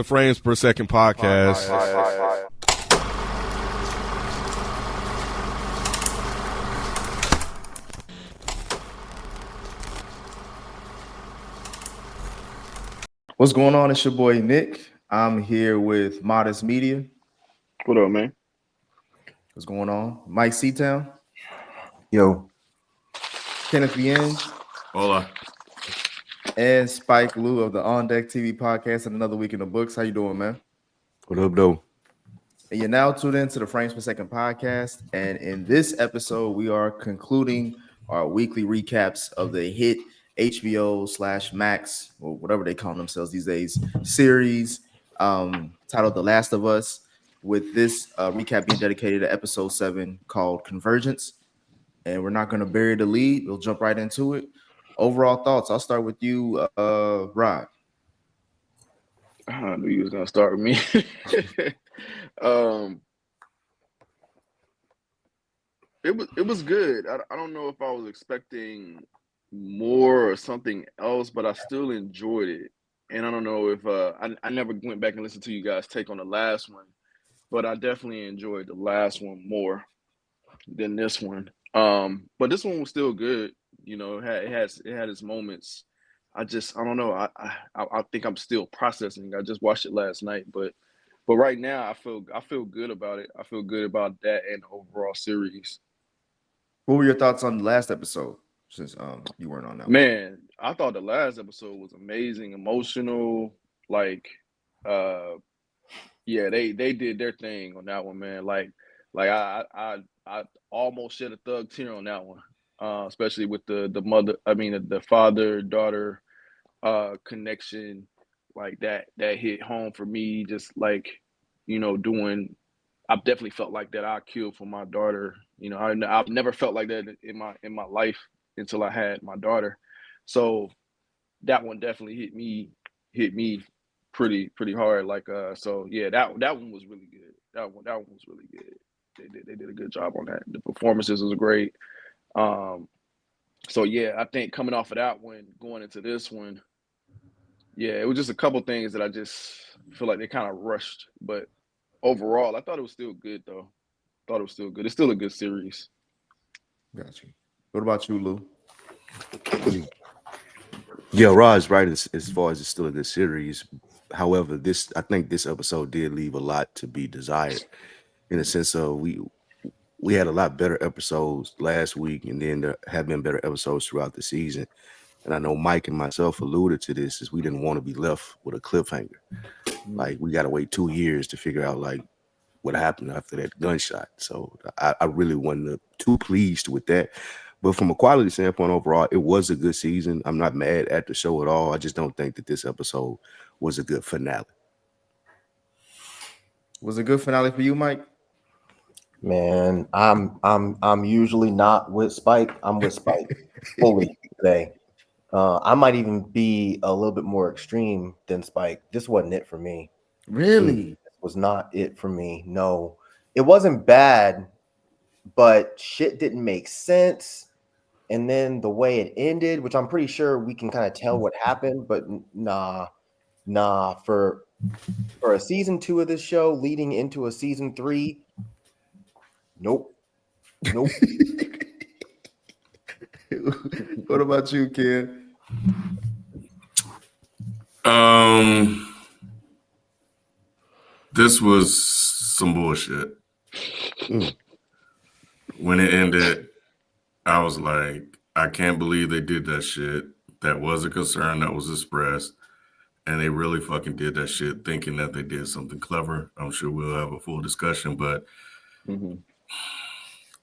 the Frames Per Second podcast. What's going on? It's your boy Nick. I'm here with Modest Media. What up, man? What's going on? Mike Seatown. Yo. Kenneth Vienge. Hola. And Spike Lou of the On Deck TV podcast and Another Week in the Books. How you doing, man? What up, though? And you're now tuned into the Frames Per Second podcast. And in this episode, we are concluding our weekly recaps of the hit HBO Max, or whatever they call themselves these days, series titled The Last of Us, with this recap being dedicated to episode 7 called Convergence. And we're not going to bury the lead. We'll jump right into it. Overall thoughts. I'll start with you, Rod. I knew you was going to start with me. It was good. I don't know if I was expecting more or something else, but I still enjoyed it. And I don't know if I never went back and listened to you guys' take on the last one, but I definitely enjoyed the last one more than this one. But this one was still good. You know, it had its moments. I don't know. I think I'm still processing. I just watched it last night, but right now I feel good about it. I feel good about that and the overall series. What were your thoughts on the last episode? Since you weren't on that one. Man, I thought the last episode was amazing, emotional. Like, yeah, they did their thing on that one, man. Like I almost shed a thug tear on that one, especially with the father-daughter connection. Like that hit home for me. Just like, you know, I've definitely felt like that. I killed for my daughter. You know, I've never felt like that in my life until I had my daughter. So that one definitely hit me pretty hard. Like so yeah, that one was really good. That one was really good. They did a good job on that. The performances was great. So yeah, I think coming off of that one, going into this one, yeah, it was just a couple things that I just feel like they kind of rushed. But overall, I thought it was still good though. It's still a good series. Got you. What about you, Lou? Yeah, Rod's right as far as it's still a good series. However, I think this episode did leave a lot to be desired, in the sense of we had a lot better episodes last week, and then there have been better episodes throughout the season. And I know Mike and myself alluded to this, is we didn't want to be left with a cliffhanger. Like, we got to wait 2 years to figure out like what happened after that gunshot. So I really wasn't too pleased with that. But from a quality standpoint overall, it was a good season. I'm not mad at the show at all. I just don't think that this episode was a good finale. Was it a good finale for you, Mike? Man, I'm usually not with Spike. I'm with Spike fully today. I might even be a little bit more extreme than Spike. This wasn't it for me. Really? This was not it for me. No, it wasn't bad, but shit didn't make sense. And then the way it ended, which I'm pretty sure we can kind of tell what happened, but nah, for a season 2 of this show leading into a season 3, nope. What about you, Ken? This was some bullshit. When it ended, I was like, I can't believe they did that shit. That was a concern that was expressed. And they really fucking did that shit thinking that they did something clever. I'm sure we'll have a full discussion, but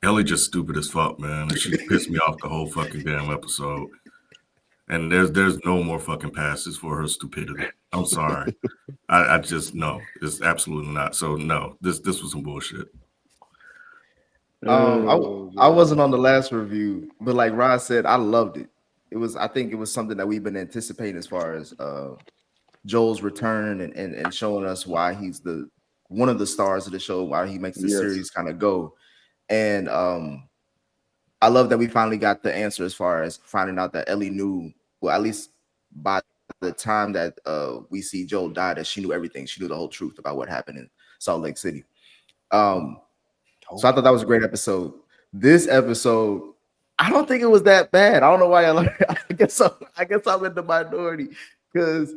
Ellie just stupid as fuck, man. And she pissed me off the whole fucking damn episode. And there's no more fucking passes for her stupidity. I'm sorry. I just, no, it's absolutely not. So no, this was some bullshit. I wasn't on the last review, but like Rod said, I loved it. I think it was something that we've been anticipating as far as Joel's return and showing us why he's one of the stars of the show, why he makes the series kind of go. And I love that we finally got the answer as far as finding out that Ellie knew, well, at least by the time that we see Joel die, that she knew everything. She knew the whole truth about what happened in Salt Lake City. So I thought that was a great episode. This episode, I don't think it was that bad. I don't know why I guess I'm in the minority because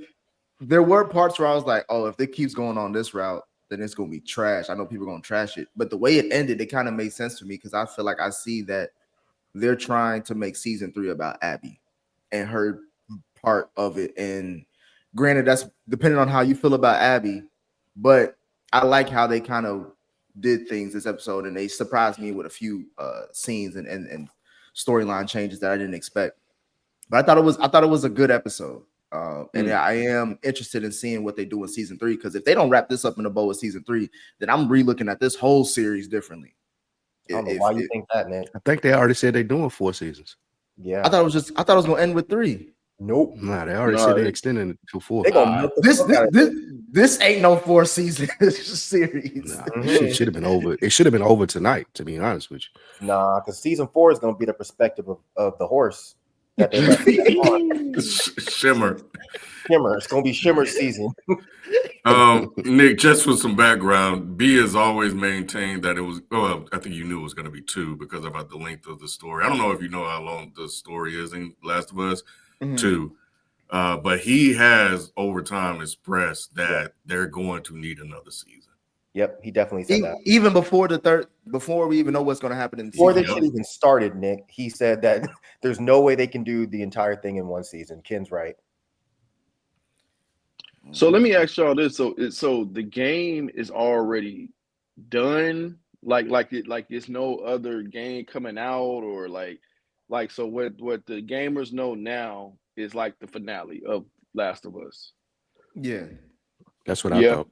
there were parts where I was like, oh, if it keeps going on this route, then it's gonna be trash. I know people are gonna trash it, but the way it ended, it kind of made sense to me because I feel like I see that they're trying to make season 3 about Abby and her part of it. And granted, that's depending on how you feel about Abby, but I like how they kind of did things this episode, and they surprised me with a few scenes and storyline changes that I didn't expect. But I thought it was a good episode. And I am interested in seeing what they do in season 3, because if they don't wrap this up in a bow with season 3, then I'm re-looking at this whole series differently. I don't know why you think that, Nick. I think they already said they're doing 4 seasons. Yeah. I thought it was gonna end with 3. Nope. Nah, they already said they're extending it to 4. They gonna milk the fuck out of it. This ain't no 4-season series. Nah, shit should have been over. It should have been over tonight, to be honest with you. Nah, because season 4 is gonna be the perspective of the horse that they left on. Shimmer. Shimmer. It's gonna be Shimmer season. Nick, just for some background, B has always maintained that it was. Well, I think you knew it was going to be 2 because about the length of the story. I don't know if you know how long the story is in Last of Us 2, but he has over time expressed that they're going to need another season. Yep, he definitely said that. Even before we even know what's going to happen in the Before season. this shit even started, Nick, he said that there's no way they can do the entire thing in one season. Ken's right. So let me ask y'all this: so the game is already done, like it's no other game coming out, or like so what the gamers know now is like the finale of Last of Us. Yeah, That's what I thought.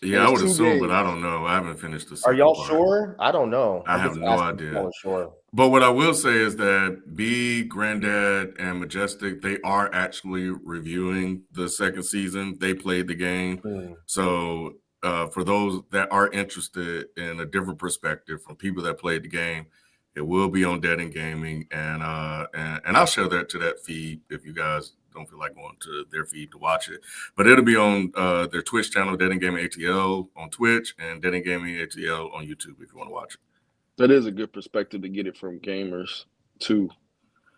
Yeah, I would 2 assume, but games. I don't know. I haven't finished the Are second y'all part. sure? I don't know. I I'm have just no asking if idea. y'all are sure. But what I will say is that B, Granddad, and Majestic, they are actually reviewing the second season. They played the game. So for those that are interested in a different perspective from people that played the game, it will be on Dead and Gaming. And I'll share that to that feed if you guys don't feel like going to their feed to watch it. But it'll be on their Twitch channel, Dead and Gaming ATL on Twitch, and Dead and Gaming ATL on YouTube if you want to watch it. That is a good perspective to get it from gamers too.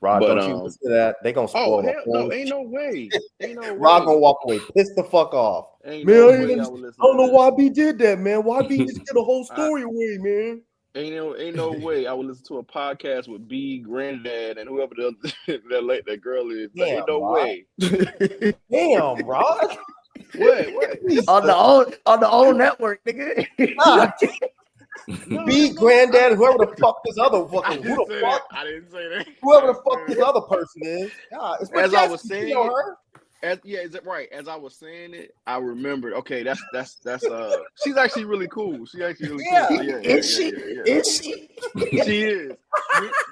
Rod, But, don't you listen to that? They gonna spoil the hell whole no, ain't no way. Ain't no Rod way. gonna walk away, piss the fuck off. Ain't Man, no I way don't I even- would listen I don't to know that. why B did that, man. Why B just get the whole story away, man? Ain't no way I would listen to a podcast with B, Granddad, and whoever the that girl is. Damn, Ain't no Rod. way. Damn, Rod. What? on the old network, nigga. God, No, B, Granddad, whoever the fuck this other fucking who the fuck, I didn't say that. whoever the fuck this other person is. God, it's As I was Majestic, saying you know it, her. is it right? As I was saying it, I remembered. Okay, that's she's actually really cool. She actually really Yeah. cool. So Is she? Is she? She is.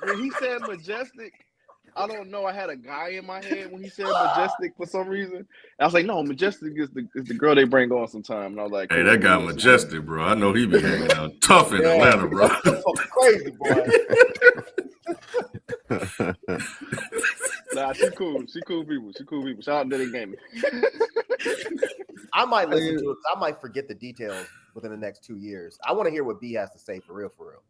When he said Majestic, I don't know. I had a guy in my head when he said Majestic for some reason. I was like, no, Majestic is the girl they bring on sometime. And I was like, Hey, cool, that guy cool. Majestic, bro. I know he be hanging out tough in Yeah. Atlanta, bro. That's fucking crazy, boy. Nah, she cool. She cool people. Shout out to the gaming. I might listen to it because I might forget the details within the next 2 years. I want to hear what B has to say for real, for real.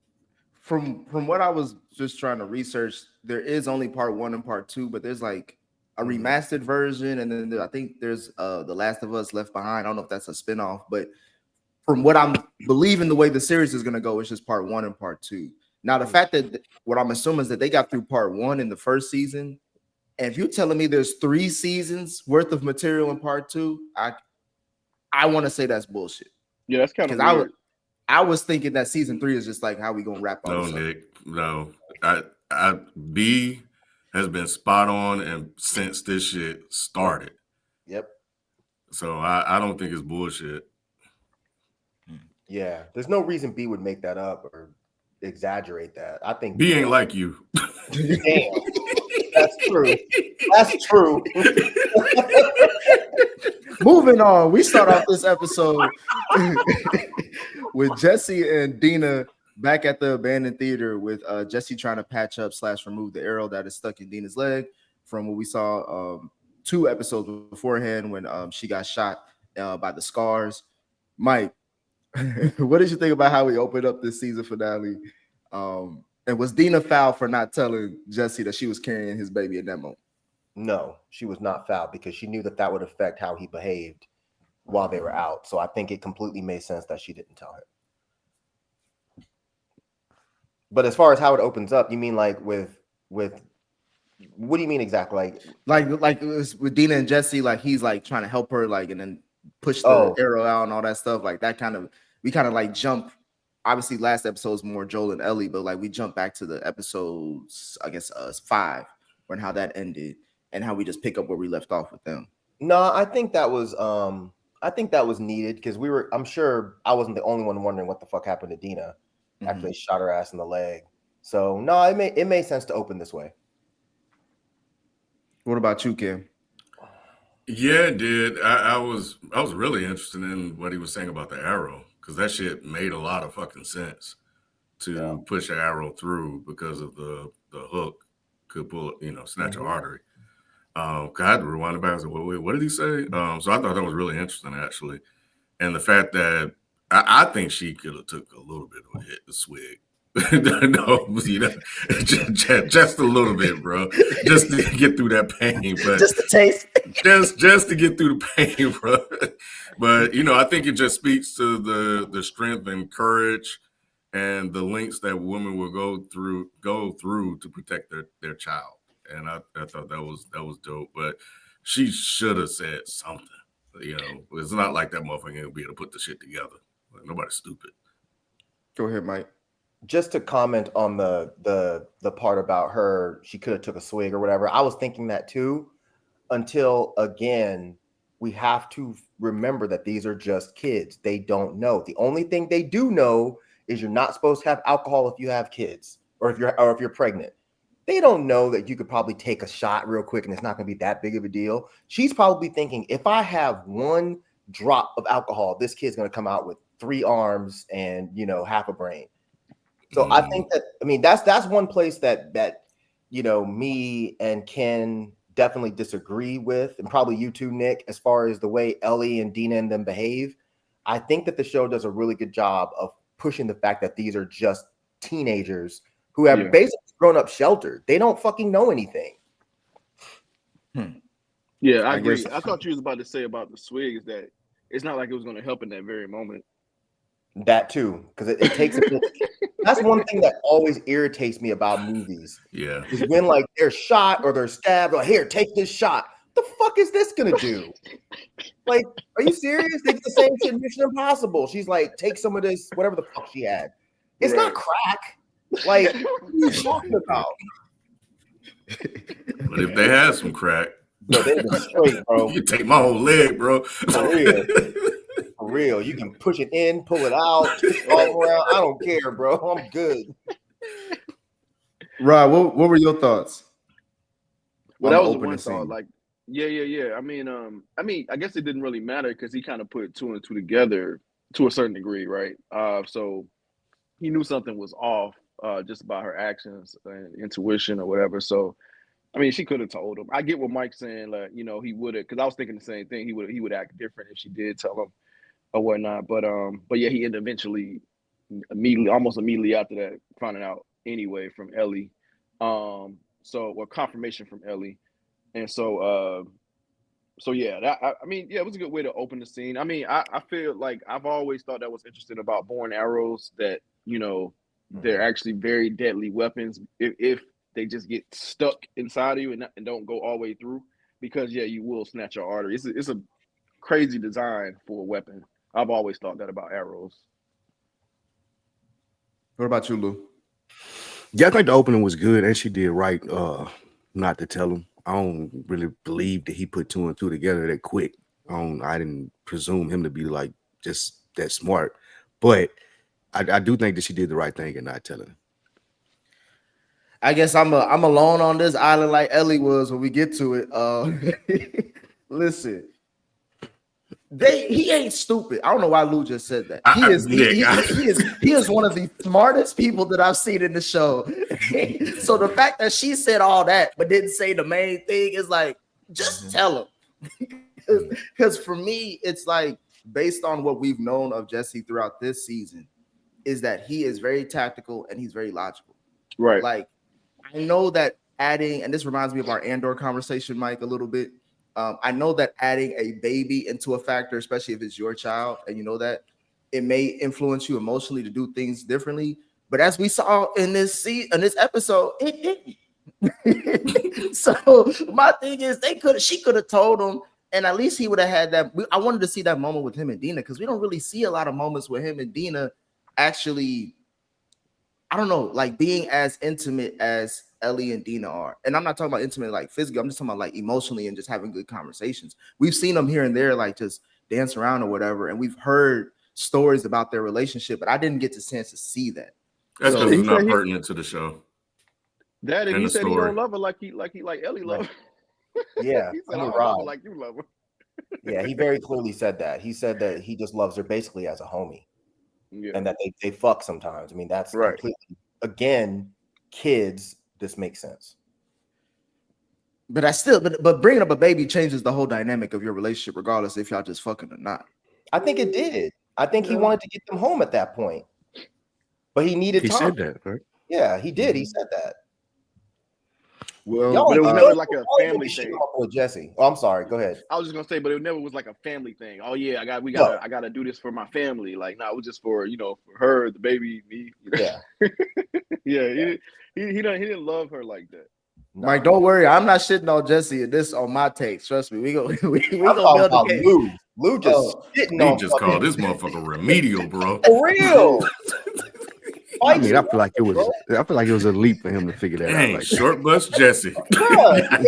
From what I was just trying to research, there is only part 1 and part 2, but there's like a remastered version, and then I think there's The Last of Us Left Behind. I don't know if that's a spinoff, but from what I'm believing, the way the series is going to go, it's just part 1 and part 2. Now, the fact that what I'm assuming is that they got through part 1 in the first season, and if you're telling me there's 3 seasons worth of material in part 2, I want to say that's bullshit. Yeah, that's kind of Because weird. I was thinking that season 3 is just like how we gonna wrap all No, this up. Nick. No. I B has been spot on and since this shit started. Yep. So I don't think it's bullshit. Yeah. There's no reason B would make that up or exaggerate that. I think B ain't like you. Damn. That's true. That's true. Moving on, we start off this episode with Jesse and Dena back at the abandoned theater with Jesse trying to patch up / remove the arrow that is stuck in Dena's leg from what we saw 2 episodes beforehand when she got shot by the scars. Mike, what did you think about how we opened up this season finale? And was Dena foul for not telling Jesse that she was carrying his baby in that moment? No, she was not foul because she knew that would affect how he behaved while they were out. So I think it completely made sense that she didn't tell him. But as far as how it opens up, you mean like with what do you mean exactly? Like it was with Dena and Jesse, like he's like trying to help her, like, and then push the arrow out and all that stuff, like that kind of, we kind of like jump. Obviously, last episode's more Joel and Ellie, but like we jump back to the episodes, I guess 5, and how that ended, and how we just pick up where we left off with them. No, I think that was needed because I'm sure I wasn't the only one wondering what the fuck happened to Dena after they shot her ass in the leg. So no, it made sense to open this way. What about you, Kim? Yeah, it did. I was really interested in what he was saying about the arrow, because that shit made a lot of fucking sense to push an arrow through because of the hook could pull, snatch an artery. I had to rewind it back and say, wait, what did he say? So I thought that was really interesting, actually. And the fact that I think she could have took a little bit of a hit, the swig. No, just a little bit, bro. Just to get through that pain, but just the taste. just to get through the pain, bro. But I think it just speaks to the strength and courage and the lengths that women will go through to protect their child. And I thought that was dope. But she should have said something. It's not like that motherfucker will be able to put the shit together. Like, nobody's stupid. Go ahead, Mike. Just to comment on the part about her, she could have took a swig or whatever. I was thinking that too, until again, we have to remember that these are just kids. They don't know. The only thing they do know is you're not supposed to have alcohol if you have kids or if you're pregnant. They don't know that you could probably take a shot real quick and it's not going to be that big of a deal. She's probably thinking, if I have one drop of alcohol, this kid's going to come out with 3 arms and half a brain. So I think that's one place that me and Ken definitely disagree with, and probably you too, Nick, as far as the way Ellie and Dena and them behave. I think that the show does a really good job of pushing the fact that these are just teenagers who have basically grown up sheltered. They don't fucking know anything. Yeah, I agree. I thought you was about to say about the swig is that it's not like it was going to help in that very moment. That too, because it takes a minute. That's one thing that always irritates me about movies. Yeah, is when like they're shot or they're stabbed. Or here, take this shot. What the fuck is this gonna do? Like, are you serious? They did the same shit in Mission Impossible. She's like, take some of this, whatever the fuck she had. It's not crack. Like, what are you talking about? But if they had some crack, no, they were straight, bro. You take my whole leg, bro. For real. For real. You can push it in, pull it out, twist it all around. I don't care, bro. I'm good. Rob, what were your thoughts? Well, that was the one thought. Like, yeah. I mean, I guess it didn't really matter because he kind of put 2 and 2 together to a certain degree, right? So he knew something was off just by her actions and intuition or whatever. So, I mean, she could have told him. I get what Mike's saying, like, he would have, because I was thinking the same thing. He would act different if she did tell him or whatnot. But yeah, he ended almost immediately after that, finding out anyway from Ellie. Confirmation from Ellie. And so yeah, it was a good way to open the scene. I mean, I feel like I've always thought that was interesting about bow and arrows, that, they're actually very deadly weapons if they just get stuck inside of you and don't go all the way through, because you will snatch your artery. It's a crazy design for a weapon. I've always thought that about arrows. What about you, Lou? Yeah, I think the opening was good, and she did right not to tell him. I don't really believe that he put 2 and 2 together that quick. I didn't presume him to be like just that smart, but I do think that she did the right thing in not telling him. I guess I'm alone on this island like Ellie was when we get to it. Listen, he ain't stupid. I don't know why Lou just said that. He is one of the smartest people that I've seen in the show. So the fact that she said all that but didn't say the main thing is like, Just tell him. Because for me, it's like based on what we've known of Jesse throughout this season, is that he is very tactical and he's very logical. Right. Like, I know that adding, and this reminds me of our Andor conversation, Mike, a little bit. I know that adding a baby into a factor, especially if it's your child, and you know that it may influence you emotionally to do things differently. But as we saw in this episode, it didn't. So my thing is, she could have told him, and at least he would have had that. I wanted to see that moment with him and Dena, because we don't really see a lot of moments with him and Dena actually, I don't know, like being as intimate as Ellie and Dena are. And I'm not talking about intimate like physically, I'm just talking about like emotionally and just having good conversations. We've seen them here and there, like just dance around or whatever, and we've heard stories about their relationship, but I didn't get the chance to see that. That's So because he it's not said pertinent to the show. That and And he the said he story. don't love her like Ellie love her. Yeah, He said I you're don't love her right. like you love her. Yeah, he very clearly said that. He said that he just loves her basically as a homie, Yeah. and that they fuck sometimes. I mean, that's Right. completely, again, kids. This makes sense. But but bringing up a baby changes the whole dynamic of your relationship, regardless if y'all just fucking or not. I think it did. I think he wanted to get them home at that point, but he needed He time. said that, right? Yeah, he did. He said that. Well, Y'all, but it was never like a family shit thing. off with Jesse. Oh, I'm sorry. Go ahead. I was just gonna say, but it never was like a family thing. Oh yeah, I gotta do this for my family. Like, no, it was just for for her, the baby, me. Yeah. Yeah, he didn't love her like that. Mike, don't worry. I'm not shitting on Jesse and this on my takes. Trust me. We I'm gonna talking build the about case. Lou. Lou just shitting He on just fucking- called this motherfucker remedial, bro. for real. I mean, I feel like it was a leap for him to figure that out. Dang, Like short bus Jesse. Yeah.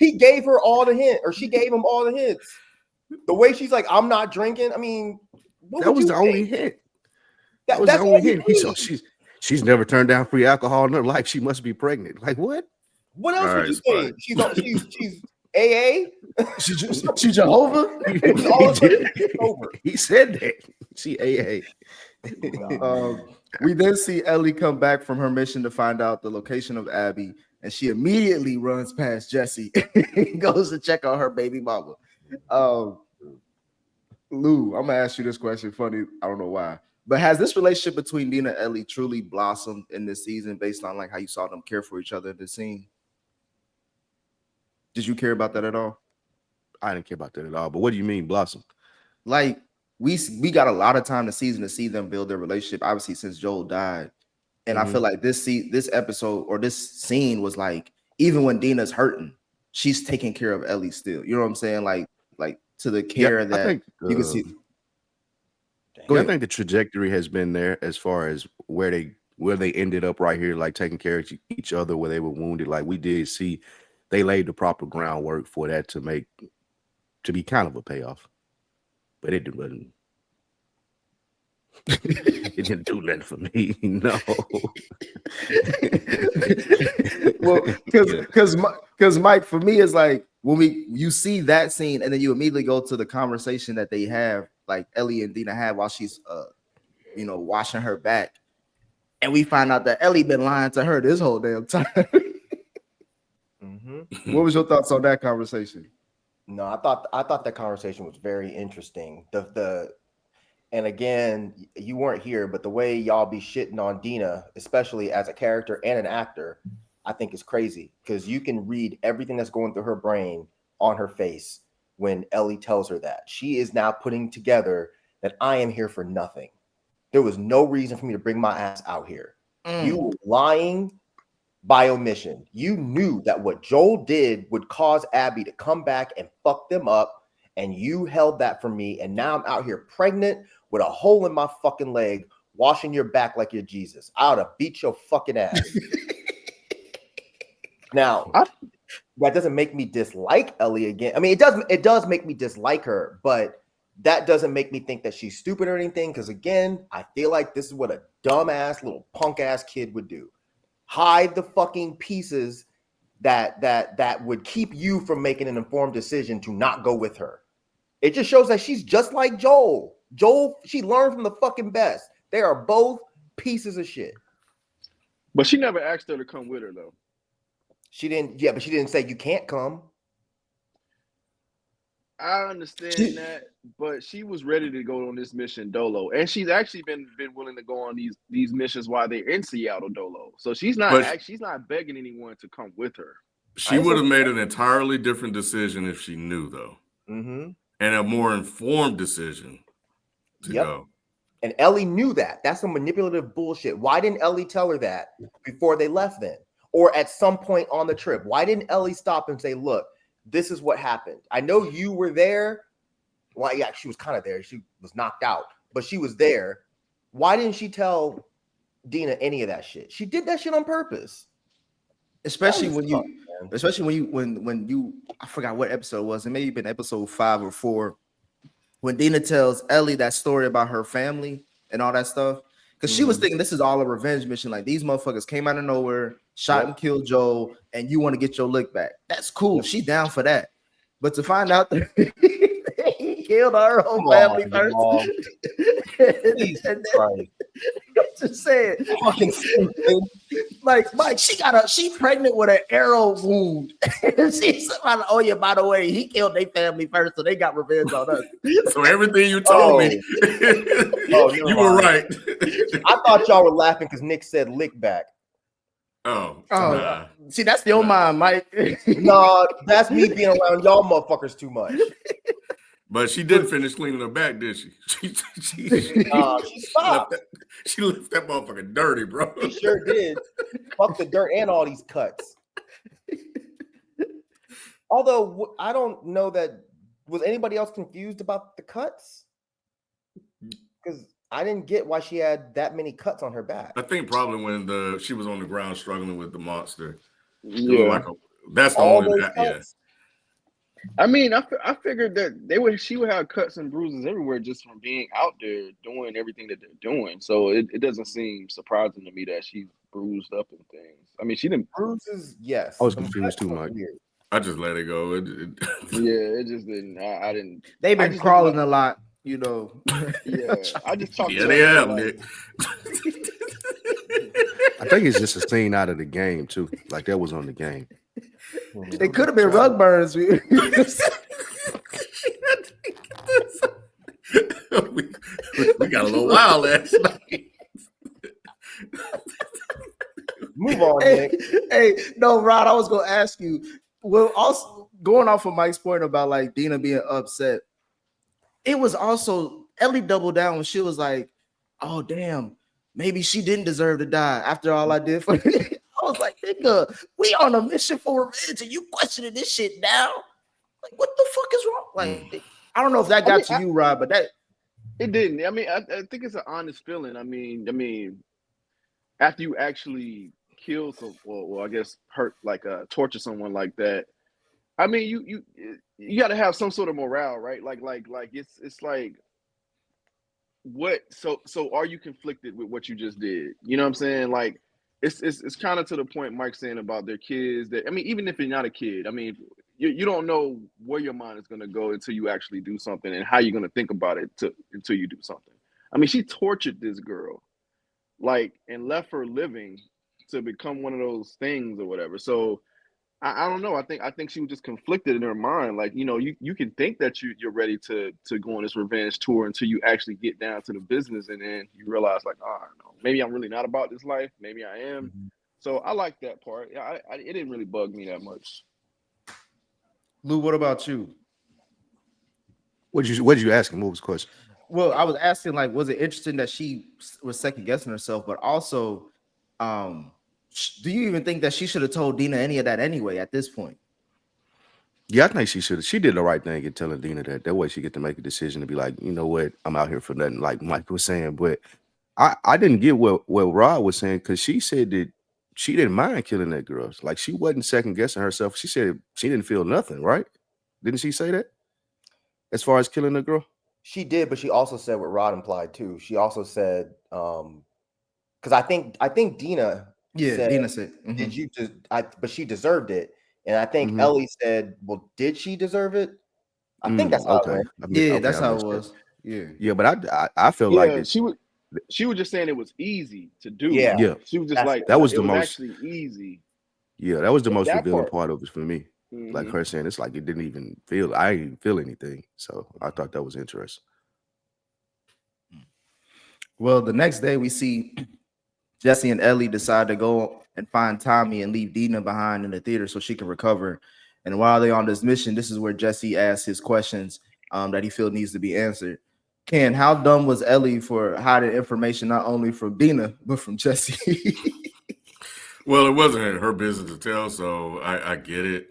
He gave her all the hints, or she gave him all the hints. The way she's like, I'm not drinking. I mean, that was the only hint. That was that's the only all you hint. He saw need. she's never turned down free alcohol in her life. She must be pregnant. Like what? What else All would right, you Spike. think? She's AA. She Jehovah. He said that. She AA. We then see Ellie come back from her mission to find out the location of Abby, and she immediately runs past Jesse and goes to check on her baby mama. Lou, I'm gonna ask you this question. Funny, I don't know why, but has this relationship between Dena and Ellie truly blossomed in this season based on like how you saw them care for each other in the scene? Did you care about that at all? I didn't care about that at all. But what do you mean blossom? Like we got a lot of time this season to see them build their relationship, obviously since Joel died. And I feel like this episode or this scene was like, even when Dena's hurting, she's taking care of Ellie still. You know what I'm saying? Like to the care that you can see. I think the trajectory has been there as far as where they ended up right here, like taking care of each other where they were wounded. Like we did see they laid the proper groundwork for that to be kind of a payoff. But it didn't. It didn't do nothing for me. No. Well, because Mike, for me, it's like when you see that scene and then you immediately go to the conversation that they have, like Ellie and Dena have while she's washing her back, and we find out that Ellie been lying to her this whole damn time. What was your thoughts on that conversation? No, I thought that conversation was very interesting. And again, you weren't here, but the way y'all be shitting on Dena, especially as a character and an actor, I think is crazy because you can read everything that's going through her brain on her face when Ellie tells her that. She is now putting together that I am here for nothing. There was no reason for me to bring my ass out here. You were lying by omission. You knew that what Joel did would cause Abby to come back and fuck them up, and you held that from me, and now I'm out here pregnant with a hole in my fucking leg, washing your back like you're Jesus. I ought to beat your fucking ass. Now, that doesn't make me dislike Ellie again. I mean, it does make me dislike her, but that doesn't make me think that she's stupid or anything, because again, I feel like this is what a dumbass little punk ass kid would do. Hide the fucking pieces that would keep you from making an informed decision to not go with her. It just shows that she's just like Joel. She learned from the fucking best. They are both pieces of shit. But she never asked her to come with her though. She didn't. Yeah, but she didn't say you can't come. I understand that, but she was ready to go on this mission dolo, and she's actually been willing to go on these missions while they're in Seattle dolo. So she's not begging anyone to come with her. She would have made an entirely different decision if she knew, though, and a more informed decision to go. And Ellie knew that. That's some manipulative bullshit. Why didn't Ellie tell her that before they left then? Or at some point on the trip? Why didn't Ellie stop and say, look, this is what happened. I know you were there. Well, yeah, she was kind of there. She was knocked out, but she was there. Why didn't she tell Dena any of that shit? She did that shit on purpose. Especially when you I forgot what episode it was. It may have been episode 5 or 4. When Dena tells Ellie that story about her family and all that stuff, because she was thinking this is all a revenge mission. Like, these motherfuckers came out of nowhere, shot and killed Joel, and you want to get your lick back. That's cool. She's down for that. But to find out that he killed her own family first. I'm just saying, fucking stupid. Like, Mike, she pregnant with an arrow wound. She's somebody, oh yeah, by the way, he killed their family first, so they got revenge on us. So everything you told me, you were right. I thought y'all were laughing because Nick said lick back. Nah. See, that's your mind, Mike. No, that's me being around y'all motherfuckers too much. But she did finish cleaning her back, did she? She stopped. She left that motherfucker dirty, bro. She sure did. Fuck the dirt and all these cuts. Although I don't know that, was anybody else confused about the cuts? Because I didn't get why she had that many cuts on her back. I think probably when she was on the ground struggling with the monster. Yeah, that's the All only those cuts. I mean, I figured that she would have cuts and bruises everywhere just from being out there doing everything that they're doing. So it doesn't seem surprising to me that she's bruised up and things. I mean, she didn't bruises. Yes, I was confused too, Mike. I just let it go. it just didn't. I didn't. They've been crawling a lot, you know. Yeah, I just talked. Yeah, they have, Nick. I think it's just a scene out of the game too. Like that was on the game. It could have been rug burns. we got a little wild last night. Move on, Nick. Hey, no, Rod, I was gonna ask you. Well, also going off of Mike's point about like Dena being upset, it was also Ellie doubled down when she was like, "Oh damn, maybe she didn't deserve to die after all I did for." I was like, nigga, we on a mission for revenge, and you questioning this shit now? Like, what the fuck is wrong? Like, I don't know if that got to you, Rob, but that it didn't. I mean, I think it's an honest feeling. I mean, after you actually kill some, well, I guess hurt, like torture someone like that. I mean, you got to have some sort of morale, right? Like it's like, what? So are you conflicted with what you just did? You know what I'm saying? Like, it's kind of to the point Mike's saying about their kids. That, I mean, even if you're not a kid, I mean, you don't know where your mind is going to go until you actually do something, and how you're going to think about it until you do something. I mean, she tortured this girl, like, and left her living to become one of those things or whatever. So I don't know. I think she was just conflicted in her mind. Like, you know, you can think that you're ready to go on this revenge tour until you actually get down to the business, and then you realize, like, oh, no, maybe I'm really not about this life. Maybe I am. Mm-hmm. So I like that part. Yeah, it didn't really bug me that much. Lou, what about you? What did you ask him? What was the question? Well, I was asking, like, was it interesting that she was second guessing herself, but also, do you even think that she should have told Dena any of that anyway at this point? Yeah, I think she should have. She did the right thing in telling Dena that. That way she get to make a decision to be like, you know what, I'm out here for nothing, like Mike was saying. But I didn't get what Rod was saying, because she said that she didn't mind killing that girl. Like, she wasn't second guessing herself. She said she didn't feel nothing, right? Didn't she say that? As far as killing the girl? She did, but she also said what Rod implied too. She also said, because I think Dena. Yeah, Dena said, mm-hmm. Did you just? But she deserved it, and I think Ellie said, "Well, did she deserve it?" I think that's how it went. Yeah, that's how it was. Yeah, but I felt like she was just saying it was easy to do. Yeah. She was just like, that was it the was most actually easy. Yeah, that was the most revealing part of it for me. like her saying it's like it didn't even feel. I didn't even feel anything. So I thought that was interesting. Well, the next day we see Jesse and Ellie decide to go and find Tommy and leave Dena behind in the theater so she can recover. And while they're on this mission, this is where Jesse asks his questions that he feels needs to be answered. Ken, how dumb was Ellie for hiding information not only from Dena but from Jesse? Well, it wasn't her business to tell, so I get it.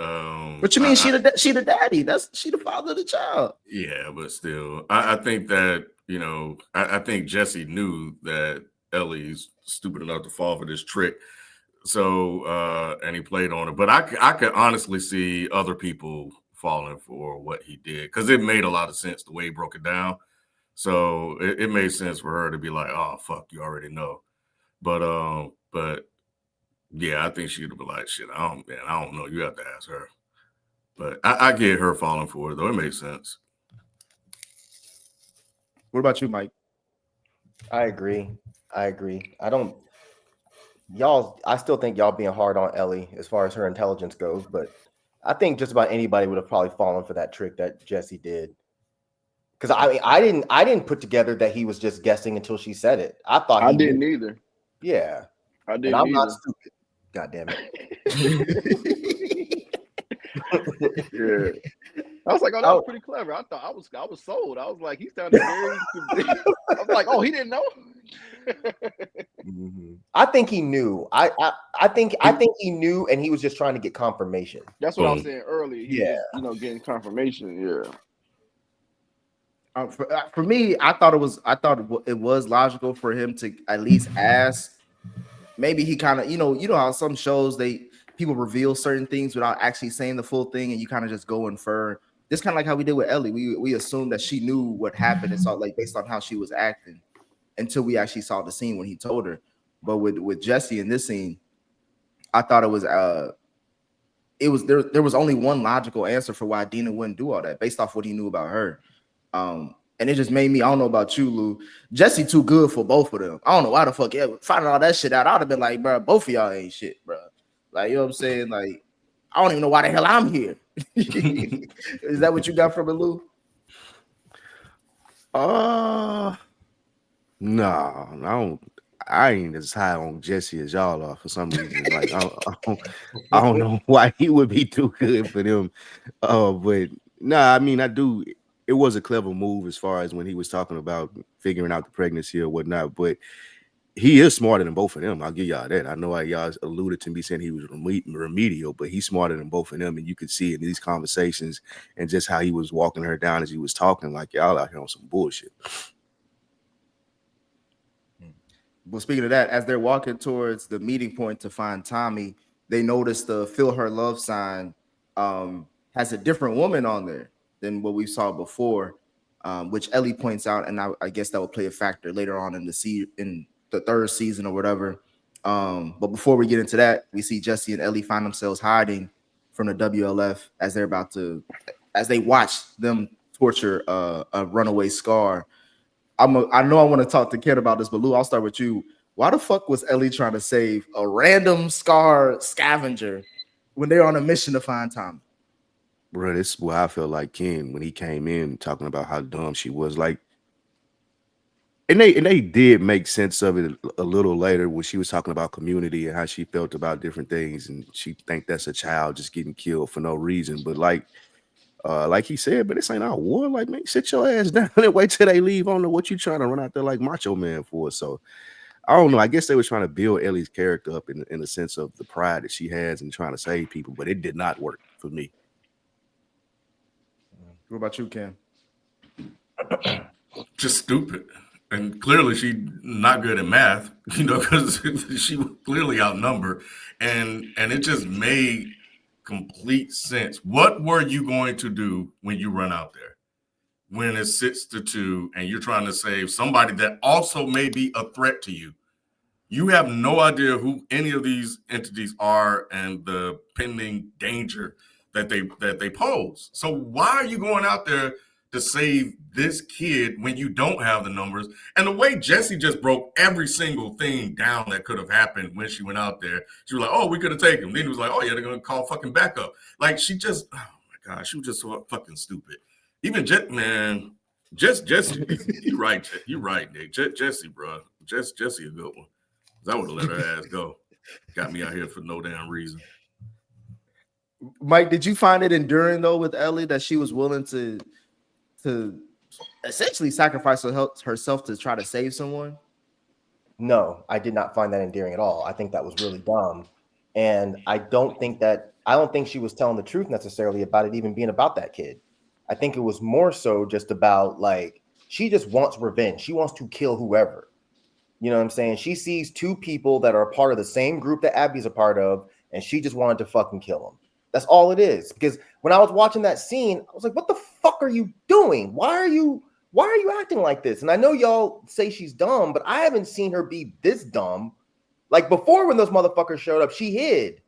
What you mean? She the daddy. She the father of the child. Yeah, but still, I think that I think Jesse knew that Ellie's stupid enough to fall for this trick. So and he played on it. But I could honestly see other people falling for what he did because it made a lot of sense the way he broke it down. So it made sense for her to be like, "Oh fuck, you already know." But yeah, I think she'd have been like, "Shit, I don't know. You have to ask her." But I get her falling for it though. It makes sense. What about you, Mike? I agree. I still think y'all being hard on Ellie as far as her intelligence goes, but I think just about anybody would have probably fallen for that trick that Jesse did. Because I didn't put together that he was just guessing until she said it. I thought I didn't either. Yeah. I didn't and I'm either. not stupid. God damn it. Yeah. I was like, oh, that was pretty clever. I thought I was sold. I was like, he sounded very stupid. I was like, oh, he didn't know. I think he knew. I think he knew, and he was just trying to get confirmation. That's what I was saying earlier. He was just, getting confirmation. Yeah. For me, I thought it was logical for him to at least ask. Maybe he kind of, you know how some shows people reveal certain things without actually saying the full thing, and you kind of just go infer. This kind of like how we did with Ellie. We assumed that she knew what happened and saw like based on how she was acting until we actually saw the scene when he told her. But with Jesse in this scene, I thought it was there was only one logical answer for why Dena wouldn't do all that based off what he knew about her. And it just made me, I don't know about you, Lou. Jesse too good for both of them. I don't know why the fuck finding all that shit out. I'd have been like, bro, both of y'all ain't shit, bro. Like, you know what I'm saying? Like, I don't even know why the hell I'm here. Is that what you got from it, Lou? No, I ain't as high on Jesse as y'all are for some reason. Like I don't know why he would be too good for them. But I mean, I do. It was a clever move as far as when he was talking about figuring out the pregnancy or whatnot. But he is smarter than both of them. I'll give y'all that. I know y'all alluded to me saying he was remedial, but he's smarter than both of them. And you could see in these conversations and just how he was walking her down as he was talking, like y'all out here on some bullshit. Well, speaking of that, as they're walking towards the meeting point to find Tommy, they notice the Feel Her Love sign has a different woman on there than what we saw before, which Ellie points out, and I guess that will play a factor later on in the third season or whatever. But before we get into that, we see Jesse and Ellie find themselves hiding from the WLF as they watch them torture a runaway Scar. I know I want to talk to Ken about this, but Lou, I'll start with you. Why the fuck was Ellie trying to save a random Scar scavenger when they're on a mission to find Tommy? Bro, this is what I felt like Ken when he came in talking about how dumb she was. Like, and they did make sense of it a little later when she was talking about community and how she felt about different things, and she think that's a child just getting killed for no reason. But like he said, but this ain't our war. Like, man, sit your ass down and wait till they leave. I don't know what you trying to run out there like Macho Man for. So I don't know. I guess they were trying to build Ellie's character up in the sense of the pride that she has in trying to save people, but it did not work for me. What about you, Ken? Just stupid. And clearly she not good at math, because she was clearly outnumbered. And it just made complete sense. What were you going to do when you run out there? When it's 6-2 and you're trying to save somebody that also may be a threat to you. You have no idea who any of these entities are and the pending danger that they pose. So why are you going out there to save this kid when you don't have the numbers. And the way Jesse just broke every single thing down that could have happened when she went out there, she was like, "Oh, we could have taken him." Then he was like, "Oh yeah, they're gonna call fucking backup." Like she just, oh my god, she was just so fucking stupid. Even Jesse, you're right, Nick. Jesse, bro, Jesse a good one. I would have let her ass go. Got me out here for no damn reason. Mike, did you find it enduring though with Ellie that she was willing to essentially sacrifice herself to try to save someone? No, I did not find that endearing at all. I think that was really dumb. And I don't think she was telling the truth necessarily about it even being about that kid. I think it was more so just about like she just wants revenge. She wants to kill whoever. You know what I'm saying? She sees two people that are a part of the same group that Abby's a part of, and she just wanted to fucking kill them. That's all it is. Because when I was watching that scene, I was like, what the fuck are you doing? Why are you acting like this? And I know y'all say she's dumb, but I haven't seen her be this dumb. Like before when those motherfuckers showed up, she hid.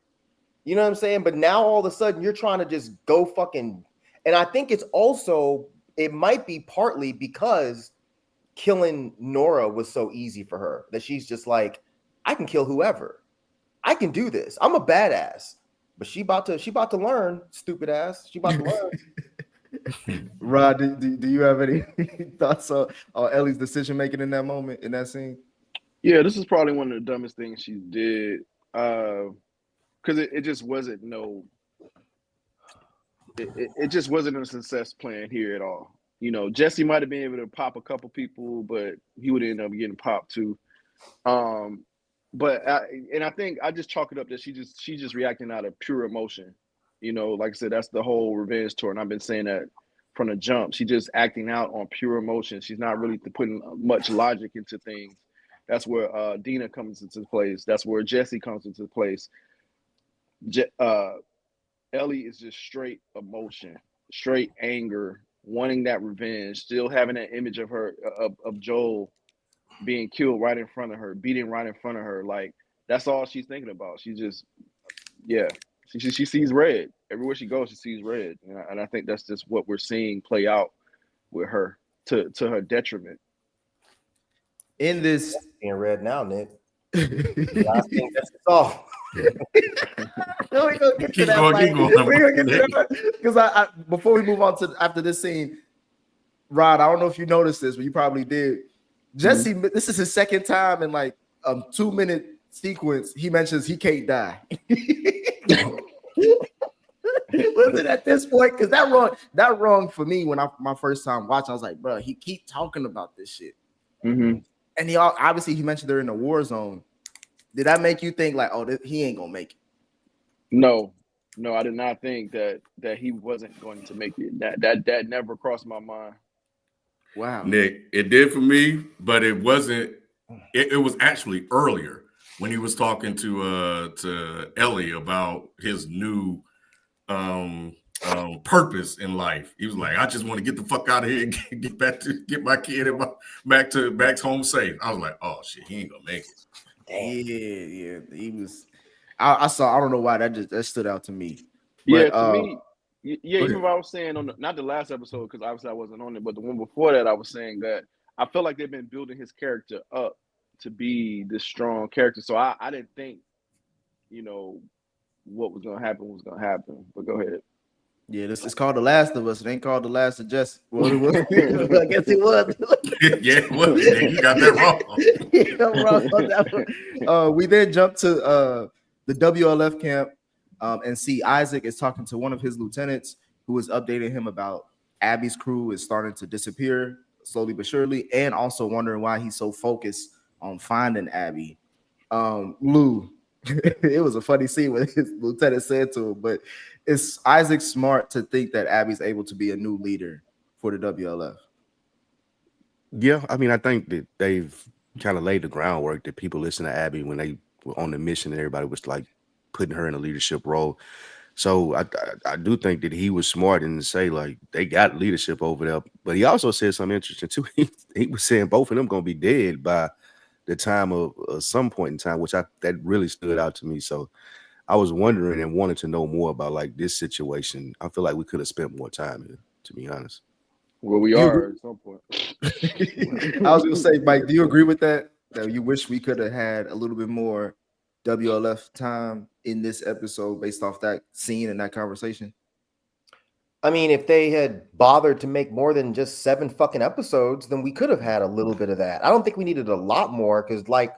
You know what I'm saying? But now all of a sudden you're trying to just go fucking... And I think it might be partly because killing Nora was so easy for her that she's just like, I can kill whoever. I can do this. I'm a badass. But she about to learn, stupid ass. She about to learn. Rod, do you have any thoughts on Ellie's decision making in that moment, in that scene? Yeah, this is probably one of the dumbest things she did. Because it just wasn't it just wasn't a success plan here at all. You know, Jesse might have been able to pop a couple people, but he would end up getting popped too. But I think I just chalk it up that she's just reacting out of pure emotion. You know, like I said, that's the whole revenge tour, and I've been saying that from the jump. She's just acting out on pure emotion. She's not really putting much logic into things. That's where Dena comes into place. That's where Jesse comes into place. Ellie is just straight emotion, straight anger, wanting that revenge, still having that image of her of Joel being killed right in front of her, beating right in front of her. Like that's all she's thinking about. She just, yeah, she sees red everywhere she goes. She sees red, and I think that's just what we're seeing play out with her to her detriment. In this, being red now, Nick. Last thing that's all. we're gonna get to that. We're gonna get to that because I before we move on to after this scene, Rod, I don't know if you noticed this, but you probably did. Jesse, this is his second time in like a 2-minute sequence. He mentions he can't die. Was it at this point? Because that rung for me when my first time watching. I was like, bro, he keep talking about this shit. Mm-hmm. And he obviously mentioned they're in a war zone. Did that make you think like, oh, he ain't gonna make it? No, I did not think that he wasn't going to make it. That never crossed my mind. Wow, Nick, it did for me, but it wasn't. It was actually earlier when he was talking to Ellie about his new purpose in life. He was like, I just want to get the fuck out of here and get my kid back home safe. I was like, oh shit, he ain't gonna make it. Yeah, he was. I saw. I don't know why that stood out to me. Yeah, But, to me. Yeah, even what I was saying on not the last episode, because obviously I wasn't on it, but the one before that, I was saying that I feel like they've been building his character up to be this strong character. So I didn't think, what was gonna happen was gonna happen. But go ahead. Yeah, this is called The Last of Us. It ain't called The Last of Jesse. Well, it was. I guess it was. Yeah, it was. You got that wrong. Yeah, I'm wrong on that one. We then jump to the WLF camp and see Isaac is talking to one of his lieutenants who is updating him about Abby's crew is starting to disappear slowly but surely, and also wondering why he's so focused on finding Abby. Lou, it was a funny scene when his lieutenant said to him, but is Isaac smart to think that Abby's able to be a new leader for the WLF? Yeah, I mean, I think that they've kind of laid the groundwork that people listen to Abby when they were on the mission and everybody was like putting her in a leadership role. So I do think that he was smart in to say like they got leadership over there. But he also said something interesting too. He was saying both of them gonna be dead by the time of some point in time, which that really stood out to me. So I was wondering and wanted to know more about like this situation. I feel like we could have spent more time here, to be honest. Well, we You are agree? at some point. I was gonna say, Mike, do you agree with that? That you wish we could have had a little bit more WLF time in this episode based off that scene and that conversation? I mean, if they had bothered to make more than just 7 fucking episodes, then we could have had a little bit of that. I don't think we needed a lot more because, like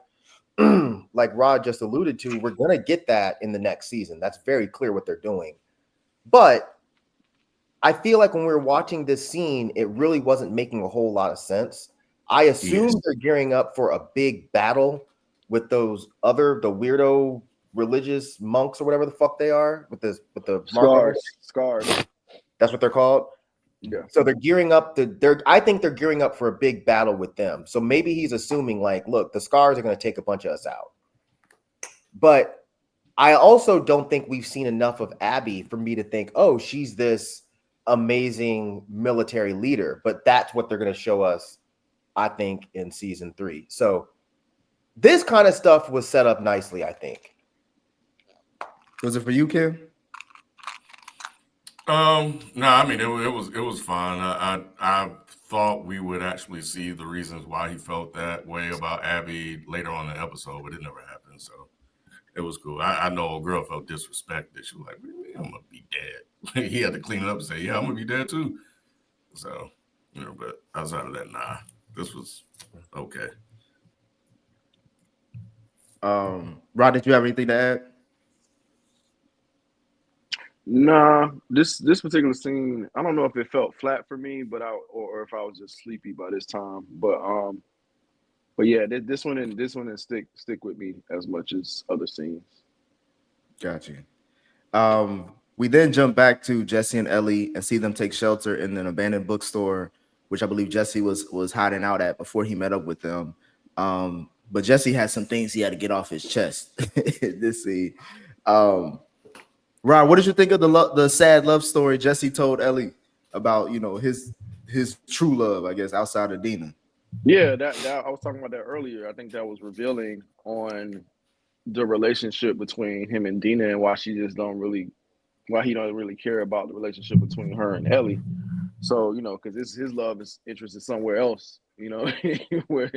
Rod just alluded to, we're gonna get that in the next season. That's very clear what they're doing. But I feel like when we were watching this scene, it really wasn't making a whole lot of sense. I assume they're gearing up for a big battle with the weirdo religious monks or whatever the fuck they are with the Scars. That's what they're called. Yeah. So they're gearing up. I think they're gearing up for a big battle with them. So maybe he's assuming like, look, the Scars are going to take a bunch of us out. But I also don't think we've seen enough of Abby for me to think, oh, she's this amazing military leader. But that's what they're going to show us, I think, in season 3. So this kind of stuff was set up nicely, I think. Was it for you, Kim? No, I mean it was fine. I thought we would actually see the reasons why he felt that way about Abby later on in the episode, but it never happened. So it was cool. I know a girl felt disrespected. She was like, "I'm gonna be dead." He had to clean it up and say, "Yeah, I'm gonna be dead too." So, but outside of that, nah, this was okay. Rod, did you have anything to add? Nah, this particular scene, I don't know if it felt flat for me, but or if I was just sleepy by this time. But yeah, this one didn't stick with me as much as other scenes. Got you. We then jump back to Jesse and Ellie and see them take shelter in an abandoned bookstore, which I believe Jesse was hiding out at before he met up with them. But Jesse had some things he had to get off his chest this scene. Rod, what did you think of the sad love story Jesse told Ellie about, his true love, I guess, outside of Dena? Yeah, that I was talking about that earlier. I think that was revealing on the relationship between him and Dena and why he don't really care about the relationship between her and Ellie. So, because his love is interested somewhere else, where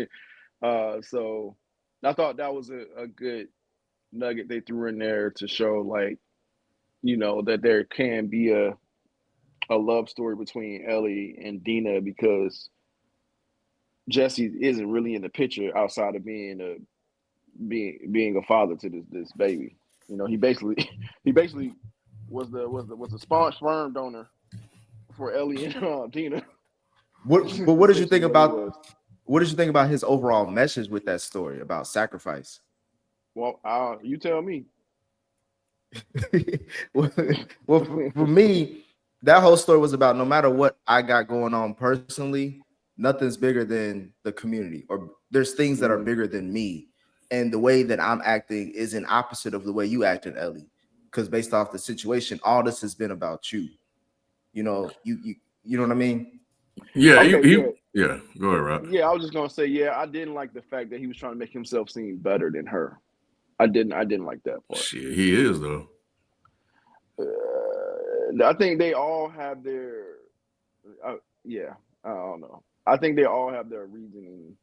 so I thought that was a good nugget they threw in there to show like, that there can be a love story between Ellie and Dena because Jesse isn't really in the picture outside of being a father to this baby. He basically was the sperm donor for Ellie and Dena. What did you think about his overall message with that story about sacrifice? Well, you tell me. well, for me, that whole story was about no matter what I got going on personally, nothing's bigger than the community, or there's things that are bigger than me, and the way that I'm acting is an opposite of the way you acted, Ellie. Because based off the situation, all this has been about you. You know what I mean? Yeah, Okay, yeah. Go ahead, Rob. Yeah, I was just gonna say, I didn't like the fact that he was trying to make himself seem better than her. I didn't like that part. Shit, he is though. I think they all have their. I don't know. I think they all have their reasoning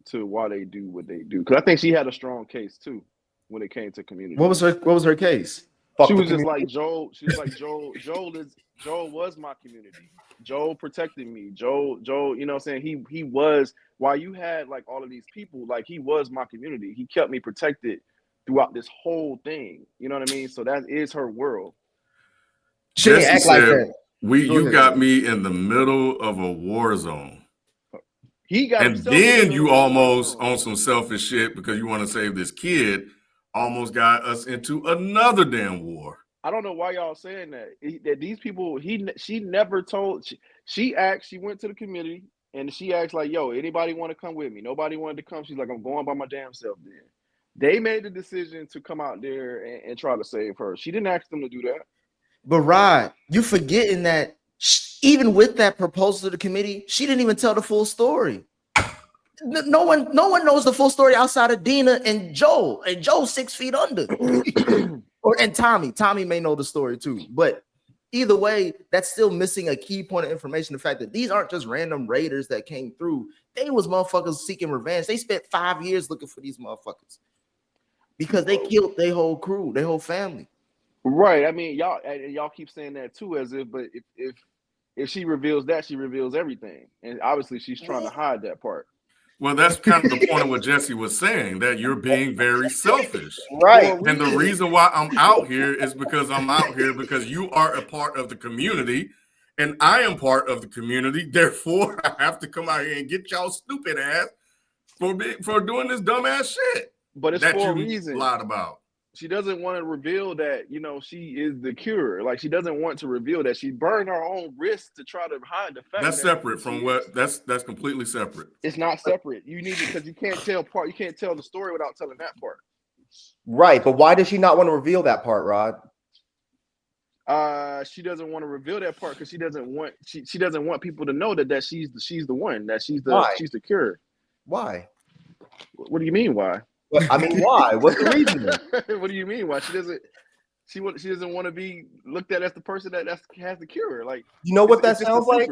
to why they do what they do. Because I think she had a strong case too when it came to community. What was her case? She was just like Joel. She was like Joel. Joel was my community. Joel protected me. Joel. You know what I'm saying? He was. While you had like all of these people, like he was my community. He kept me protected throughout this whole thing. You know what I mean? So that is her world. She didn't act like that. You got me in the middle of a war zone. He got, and then you almost on some selfish shit because you want to save this kid. Almost got us into another damn war. I don't know why y'all saying that. That these people, she never told. She went to the community and she asked like, "Yo, anybody want to come with me?" Nobody wanted to come. She's like, "I'm going by my damn self." Then they made the decision to come out there and try to save her. She didn't ask them to do that. But Rod, you forgetting that even with that proposal to the committee, she didn't even tell the full story. No one knows the full story outside of Dena and Joel. And Joel's 6 feet under. And Tommy may know the story too. But either way, that's still missing a key point of information. The fact that these aren't just random raiders that came through. They was motherfuckers seeking revenge. They spent 5 years looking for these motherfuckers because they killed their whole crew, their whole family. Right. I mean, y'all keep saying that too, as if, but if she reveals that, she reveals everything, and obviously she's trying to hide that part. Well, that's kind of the point of what Jesse was saying, that you're being very selfish. Right. And the reason why I'm out here is because I'm out here because you are a part of the community and I am part of the community. Therefore, I have to come out here and get y'all stupid ass for doing this dumbass shit. But it's that for a you reason. Lied about. She doesn't want to reveal that, she is the cure. Like, she doesn't want to reveal that. She burned her own wrist to try to hide the fact. That's separate from what. That's completely separate. It's not separate. You need it because you can't tell the story without telling that part. Right, but why does she not want to reveal that part, Rod? She doesn't want to reveal that part because she doesn't want people to know that she's the one, that she's the cure. Why? What do you mean why? I mean, why? What's the reason? What do you mean why? She doesn't want to be looked at as the person that has the cure. Like, you know what that sounds like?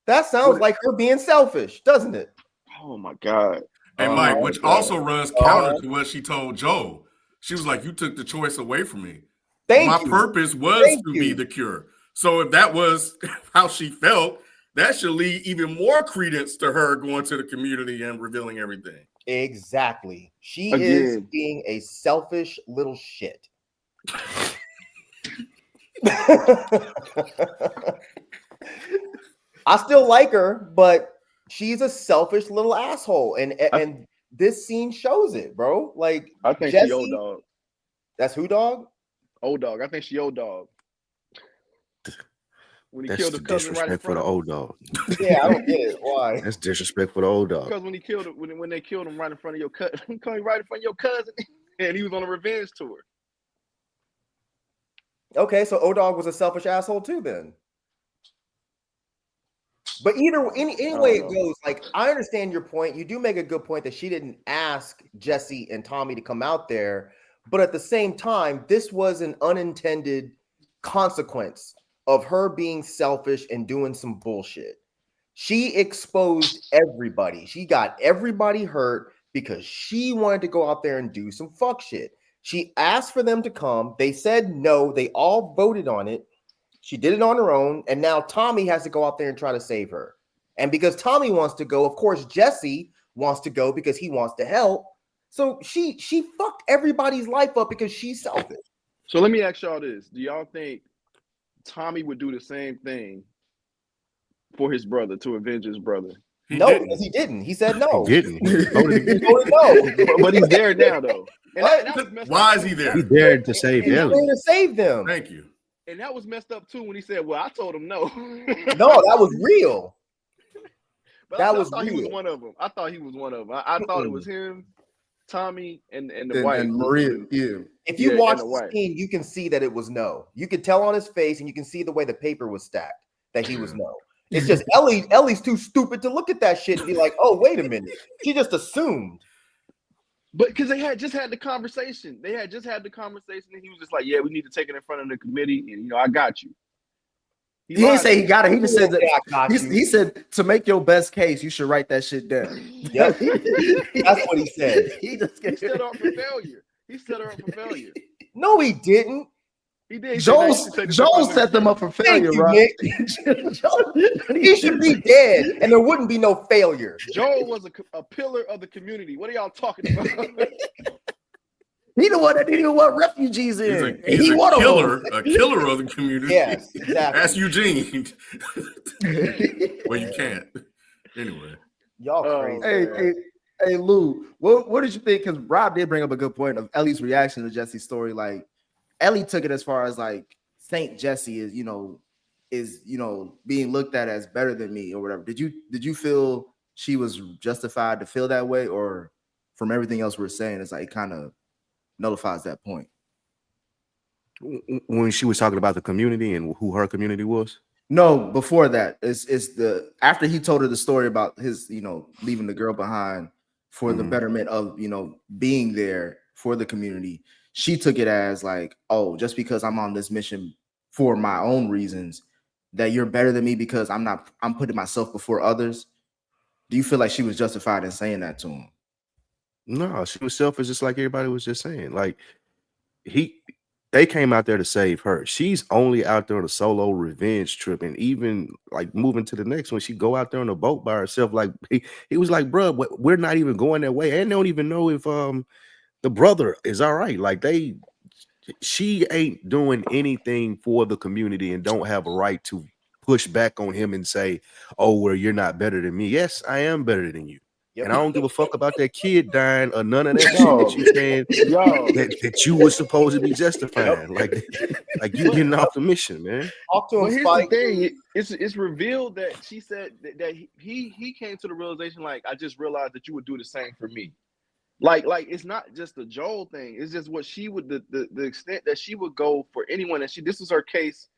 That sounds like her being selfish, doesn't it? Oh my God. And Mike, which also runs counter to what she told Joe. She was like, "You took the choice away from me. My purpose was to be the cure." So if that was how she felt, that should lead even more credence to her going to the community and revealing everything. Exactly. She is being a selfish little shit. I still like her, but she's a selfish little asshole, and this scene shows it, bro. Like, I think Jesse, she old dog. That's who, dog? Old dog. I think she old dog. When he That's killed the cousin right in disrespect for front the of old dog. Yeah, I don't get it. Why? That's disrespect for the old dog. Because when he killed when they killed him right in front of your cousin, right in front of your cousin, and he was on a revenge tour. Okay, so O-Dog was a selfish asshole too, then. But any way it goes, like, I understand your point. You do make a good point that she didn't ask Jesse and Tommy to come out there, but at the same time, this was an unintended consequence of her being selfish and doing some bullshit. She exposed everybody. She got everybody hurt because she wanted to go out there and do some fuck shit. She asked for them to come. They said no. They all voted on it. She did it on her own. And now Tommy has to go out there and try to save her. And because Tommy wants to go, of course, Jesse wants to go because he wants to help. So she fucked everybody's life up because she's selfish. So let me ask y'all this. Do y'all think Tommy would do the same thing for his brother, to avenge his brother? Because he didn't. He said no. He didn't. He voted no. But he's there now, though. And why is he there? He dared to save He's Ellie. going to save them. Thank you. And that was messed up too when he said, "Well, I told him no." No, that was real. But I thought he was one of them. I thought he was one of them. I thought it was him, Tommy, and the wife. And Maria, yeah. If you watch the scene, you can see that it was no. You could tell on his face, and you can see the way the paper was stacked that he was no. It's just Ellie's too stupid to look at that shit and be like, "Oh, wait a minute." She just assumed. But because they had just had the conversation. And he was just like, "Yeah, we need to take it in front of the committee, and I got you." He didn't say he got it. He just said that. He said, to make your best case, you should write that shit down. Yep. That's what he said. He set her up for failure. No, he didn't. He did. Joel set them up for failure, right? He should be dead, and there wouldn't be no failure. Joel was a pillar of the community. What are y'all talking about? He the one that didn't even want refugees in. He's a killer of the community. Yes, exactly. That's Eugene. Well, you can't. Anyway. Y'all crazy. Hey, Lou, what did you think? Because Rob did bring up a good point of Ellie's reaction to Jesse's story. Like, Ellie took it as far as like Saint Jesse is being looked at as better than me or whatever. Did you feel she was justified to feel that way, or from everything else we're saying, it's like it kind of nullifies that point? When she was talking about the community and who her community was? No, before that. It's the after he told her the story about his, leaving the girl behind for the betterment of, being there for the community. She took it as like, oh, just because I'm on this mission for my own reasons, that you're better than me because I'm putting myself before others. Do you feel like she was justified in saying that to him? No, she was selfish, just like everybody was just saying. Like they came out there to save her. She's only out there on a solo revenge trip, and even like moving to the next one, she go out there on a boat by herself. Like he was like, bro, we're not even going that way, and they don't even know if the brother is all right. Like she ain't doing anything for the community and don't have a right to push back on him and say, oh, well, you're not better than me. Yes, I am better than you. Yep. And I don't give a fuck about that kid dying or none of that shit Yo. that you saying Yo, that you were supposed to be justifying. Like you getting off the mission, man. Talk to him, but here's Spike. the thing: it's revealed that she said that he came to the realization, like, I just realized that you would do the same for me. Like it's not just the Joel thing. It's just what she would the extent that she would go for anyone. And this was her case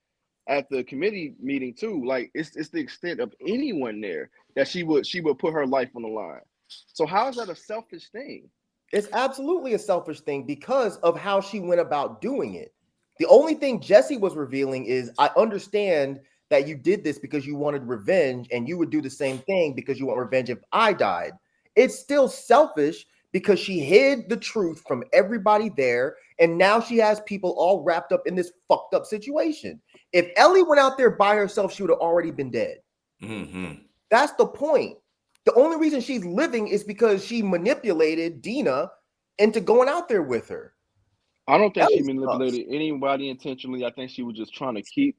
at the committee meeting too. Like it's the extent of anyone there that she would put her life on the line. So how is that a selfish thing? It's absolutely a selfish thing because of how she went about doing it. The only thing Jesse was revealing is, I understand that you did this because you wanted revenge, and you would do the same thing because you want revenge if I died. It's still selfish because she hid the truth from everybody there, and now she has people all wrapped up in this fucked up situation. If Ellie went out there by herself, she would have already been dead. Mm-hmm. That's the point. The only reason she's living is because she manipulated Dena into going out there with her. I don't think she Ellie's manipulated anybody intentionally. I think she was just trying to keep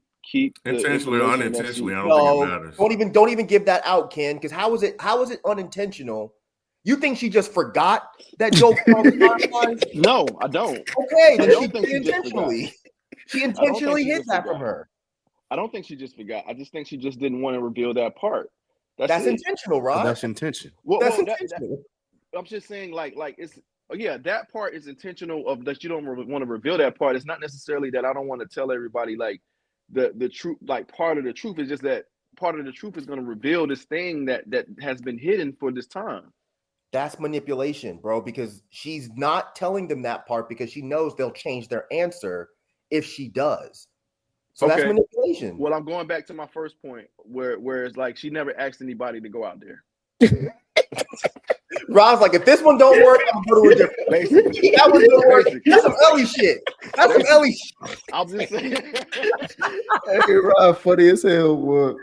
the Intentionally or information that unintentionally, she- I don't think it No, matters. don't even give that out, Ken. Because how is it unintentional? You think she just forgot that Joe crossed timelines? No, I don't. Okay, then I don't she think did she just intentionally. She I don't think intentionally she hid just that forgot. from her. I don't think she just forgot. I just think she just didn't want to reveal that part. That's it. intentional, So Rod. that's intention. That's That, intentional. I'm just saying, like it's that part is intentional of that you don't want to reveal that part. It's not necessarily that I don't want to tell everybody like the truth. Like part of the truth is just that part of the truth is going to reveal this thing that has been hidden for this time. That's manipulation, bro, because she's not telling them that part because she knows they'll change their answer if she does. So that's Okay. manipulation. Well, I'm going back to my first point where it's like she never asked anybody to go out there. Rod's like, if this one don't work, I'm gonna go to a different. Basically. That one don't work. Basically. That's some Ellie shit. That's some Ellie shit. I'm just saying. Hey, Rob, funny as hell. Boy.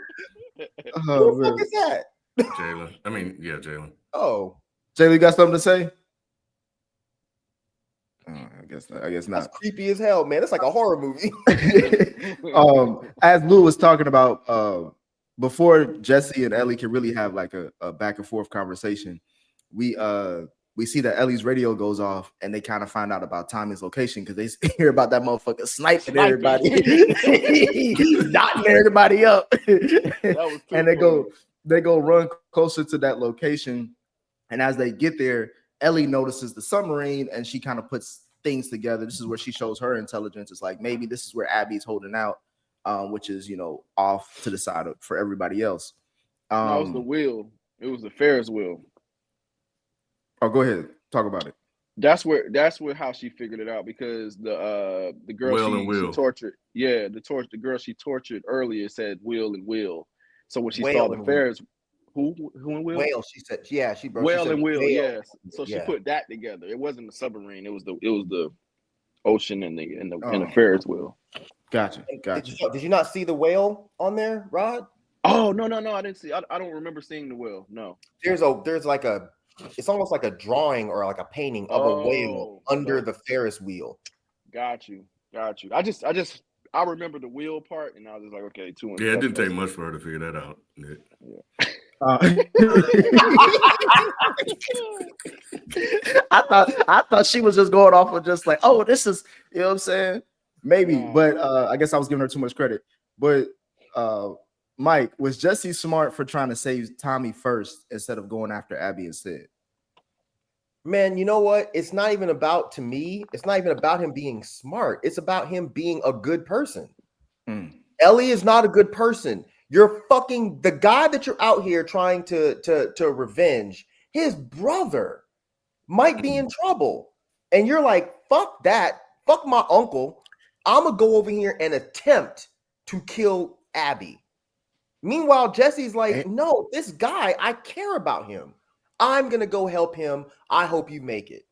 Oh, Who the fuck man. is that? Jalen. I mean, yeah, Jalen. Oh, Jaylee, you got something to say? I guess not. that's creepy as hell, man. It's like a horror movie. As Lou was talking about, before Jesse and Ellie can really have like a back and forth conversation, we see that Ellie's radio goes off and they kind of find out about Tommy's location because they hear about that motherfucker sniping everybody, knotting everybody up. And they go run closer to that location. And as they get there, Ellie notices the submarine and she kind of puts things together. This is where she shows her intelligence. It's like, maybe this is where Abby's holding out, which is, off to the side for everybody else. That was the wheel. It was the Ferris wheel. Oh, go ahead. Talk about it. That's where how she figured it out, because the girl she tortured. Yeah, the girl she tortured earlier said Will and Will. So when she saw the Ferris, who and Will? Whale, she said, yeah, she broke. Will she and Will, yes. So yeah. she put that together. It wasn't the submarine. It was the ocean and the Ferris wheel. Gotcha. Did you not see the whale on there, Rod? Oh no, I didn't see. I don't remember seeing the whale. No. There's like it's almost like a drawing or like a painting of a whale under the Ferris wheel. Got you. I remember the wheel part, and I was just like, okay, 2 and yeah, it didn't take much for her to figure that out. Yeah. I thought she was just going off of just like, oh, this is, you know what I'm saying? Maybe, but I guess I was giving her too much credit. But Mike, was Jesse smart for trying to save Tommy first instead of going after Abby instead? Man, you know what? It's not even about, to me, it's not even about him being smart. It's about him being a good person. Ellie is not a good person. You're fucking the guy that you're out here trying to revenge. His brother might be in trouble. And you're like, fuck that. Fuck my uncle. I'm gonna go over here and attempt to kill Abby. Meanwhile, Jesse's like, no, this guy, I care about him. I'm gonna go help him. I hope you make it.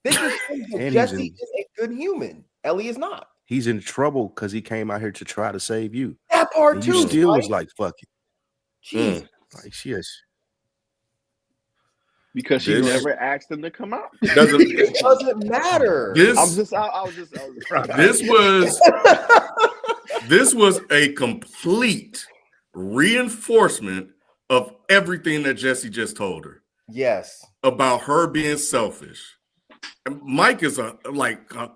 This is Jesse is a good human. Ellie is not. He's in trouble because he came out here to try to save you. That part and too. You still was like, fuck it. Jeez. Like she is. Because she never asked him to come out. It doesn't matter. This was a complete reinforcement of everything that Jesse just told her. Yes. About her being selfish. And Mike is a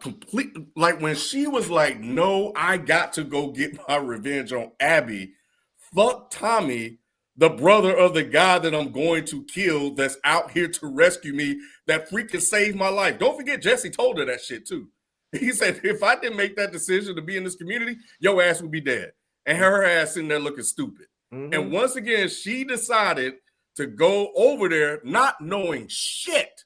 complete, like when she was like, no, I got to go get my revenge on Abby. Fuck Tommy, the brother of the guy that I'm going to kill that's out here to rescue me, that freaking saved my life. Don't forget, Jesse told her that shit too. He said, if I didn't make that decision to be in this community, your ass would be dead. And her ass sitting there looking stupid. Mm-hmm. And once again, she decided to go over there not knowing shit.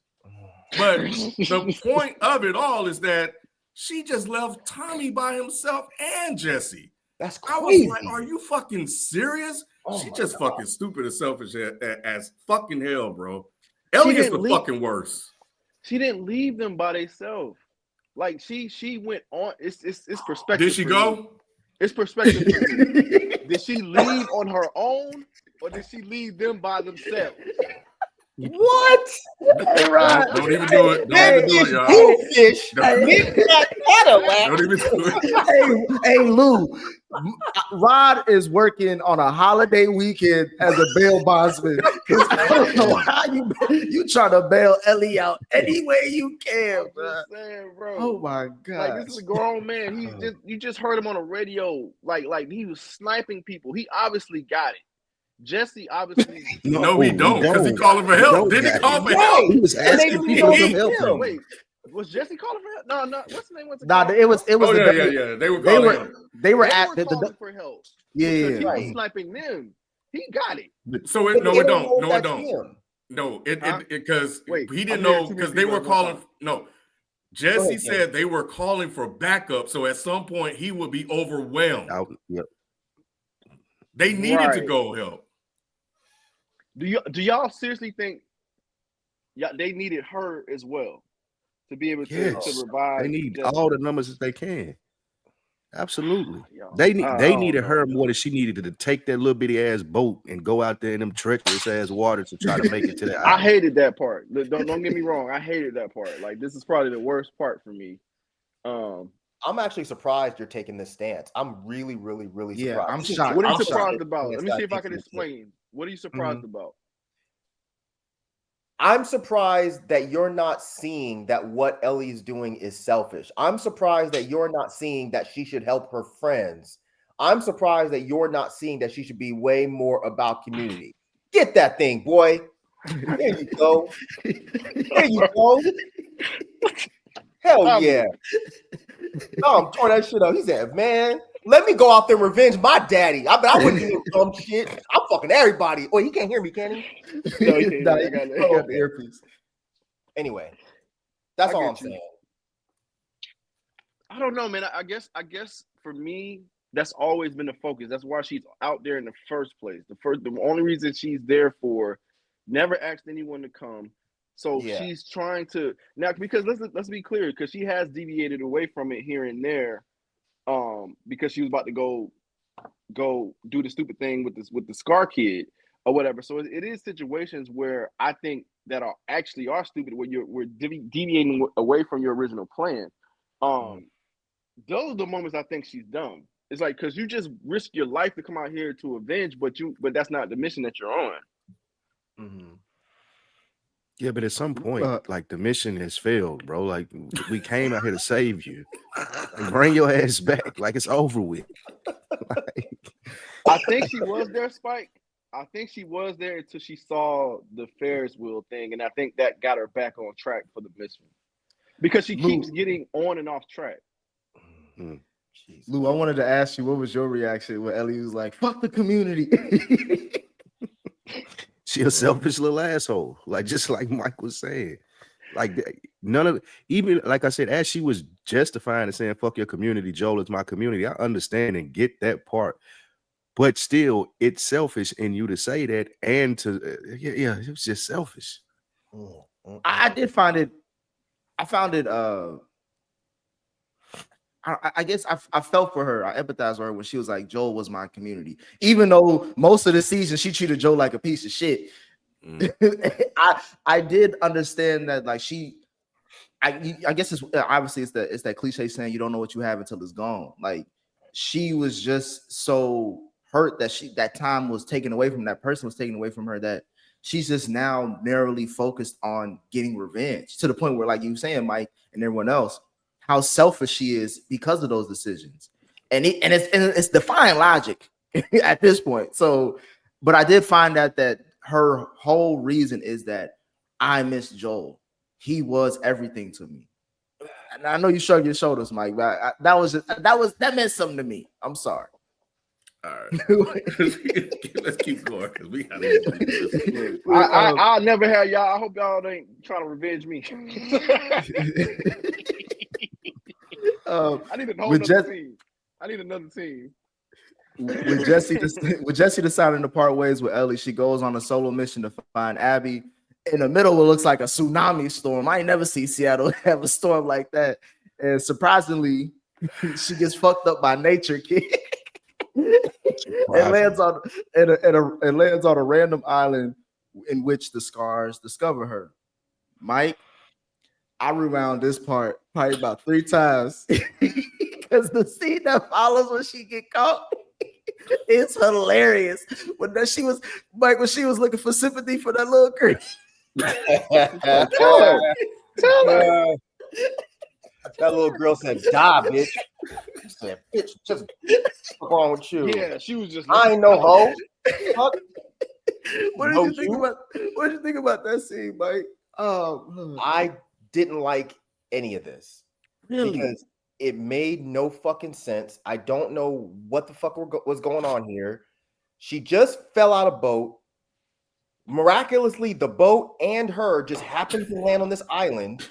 But the point of it all is that she just left Tommy by himself and Jesse. That's crazy. I was like, are you fucking serious? She just fucking stupid and selfish as fucking hell, bro. Ellie is the fucking worst. She didn't leave them by themselves. Like she went on. It's perspective. Did she go? It's perspective. Did she leave on her own, or did she leave them by themselves? What? Hey, Rod. Don't even do it. Don't even do it, y'all. Don't even do it. Hey, Lou. Rod is working on a holiday weekend as a bail bondsman. I don't know how you trying to bail Ellie out any way you can, bro. Oh my god! Like, this is a grown man. You just heard him on the radio. Like he was sniping people. He obviously got it. Jesse obviously no, he don't, because he calling for help. Didn't he call for help? He was asking people to help him. Wait, was Jesse calling for help? No. What's the name? It was. Oh, yeah. They were calling for help. Yeah. He was sniping them. He got it. So it don't. No, it don't. No, because he didn't know, because they were calling. No, Jesse said they were calling for backup. So at some point he would be overwhelmed. Yep. They needed to go help. Do y'all seriously think they needed her as well to be able to revive? They need all the numbers that they can. Absolutely. They needed her more than she needed to take that little bitty ass boat and go out there in them treacherous ass waters to try to make it to the island. I hated that part. Don't get me wrong. I hated that part. Like, this is probably the worst part for me. I'm actually surprised you're taking this stance. I'm really, really, really surprised. Yeah, I'm shocked. What are you surprised about? Let me see if I can explain. What are you surprised about? I'm surprised that you're not seeing that what Ellie's doing is selfish. I'm surprised that you're not seeing that she should help her friends. I'm surprised that you're not seeing that she should be way more about community. Get that thing, boy. There you go. There you go. Hell yeah. No, I'm throwing that shit up. He said, man, let me go out there and revenge my daddy. I wouldn't do no dumb shit. I'm fucking everybody. Oh, he can't hear me, can he? No, he can't. I got the earpiece. Anyway, that's all I'm saying. I don't know, man. I guess for me, that's always been the focus. That's why she's out there in the first place. The only reason she's there for, never asked anyone to come. So she's trying to now, because let's be clear, because she has deviated away from it here and there, because she was about to go do the stupid thing with the Scar kid or whatever. So it is situations where I think that are stupid, where we're deviating away from your original plan. Those are the moments I think she's dumb. It's like, because you just risk your life to come out here to avenge, but that's not the mission that you're on. Mm-hmm. Yeah, but at some point, like, the mission has failed, bro. Like, we came out here to save you. And bring your ass back. Like, it's over with. I think she was there, Spike. I think she was there until she saw the Ferris wheel thing, and I think that got her back on track for the mission. Because she keeps getting on and off track. Mm-hmm. Lou, I wanted to ask you, what was your reaction when Ellie was like, fuck the community? She a selfish little asshole, like, just like Mike was saying. Like none of even like I said, as she was justifying and saying "fuck your community," Joel is my community. I understand and get that part, but still, it's selfish in you to say that and to yeah, it was just selfish. I did find it. I found it. I guess I felt for her. I empathized with her when she was like, Joel was my community. Even though most of the season she treated Joel like a piece of shit. I did understand that, like, I guess it's obviously it's that cliche saying you don't know what you have until it's gone. Like, she was just so hurt that time was taken away from that person was taken away from her, that she's just now narrowly focused on getting revenge, to the point where, like you were saying, Mike, and everyone else, how selfish she is because of those decisions. And it's defying logic at this point. So, but I did find out that her whole reason is that I miss Joel. He was everything to me. And I know you shrugged your shoulders, Mike, but that meant something to me. I'm sorry. All right. Let's keep going because we gotta I'll never have y'all. I hope y'all ain't trying to revenge me. I need a whole other team. I need another team. With Jesse deciding to part ways with Ellie, she goes on a solo mission to find Abby. In the middle, it looks like a tsunami storm. I ain't never seen Seattle have a storm like that. And surprisingly, she gets fucked up by nature, kid. It lands on a random island in which the scars discover her. Mike, I rewound this part probably about 3 times because the scene that follows when she get caught, it's hilarious. When she was looking for sympathy for that little girl. Tell her. That little girl said, "Die, bitch." She said, "Bitch, just what's wrong with you?" Yeah, she was just. I ain't no hoe. What did you think about that scene, Mike? I didn't like any of this. Really? Because it made no fucking sense. I don't know what the fuck was going on here. She just fell out of boat. Miraculously, the boat and her just happened to land on this island.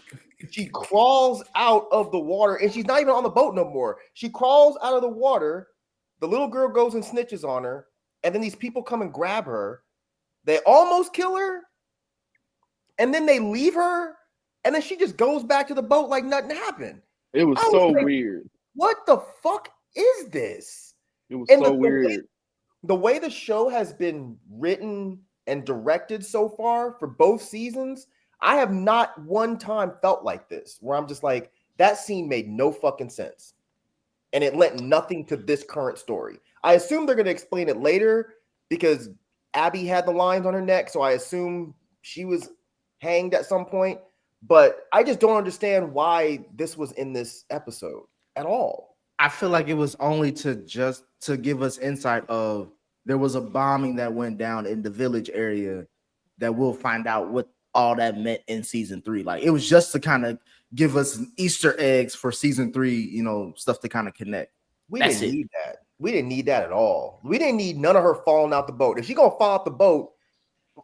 She crawls out of the water, and she's not even on the boat no more. She crawls out of the water. The little girl goes and snitches on her, and then these people come and grab her. They almost kill her, and then they leave her, and then she just goes back to the boat like nothing happened. It was so weird. What the fuck is this? It was so weird. The way the show has been written and directed so far for both seasons, I have not one time felt like this, where I'm just like, that scene made no fucking sense. And it lent nothing to this current story. I assume they're going to explain it later because Abby had the lines on her neck, so I assume she was hanged at some point. But I just don't understand why this was in this episode at all. I feel like it was only to give us insight of there was a bombing that went down in the village area that we'll find out what all that meant in season 3. Like, it was just to kind of give us Easter eggs for season 3, stuff to kind of connect. We didn't need that. We didn't need that at all. We didn't need none of her falling out the boat. If she gonna fall out the boat,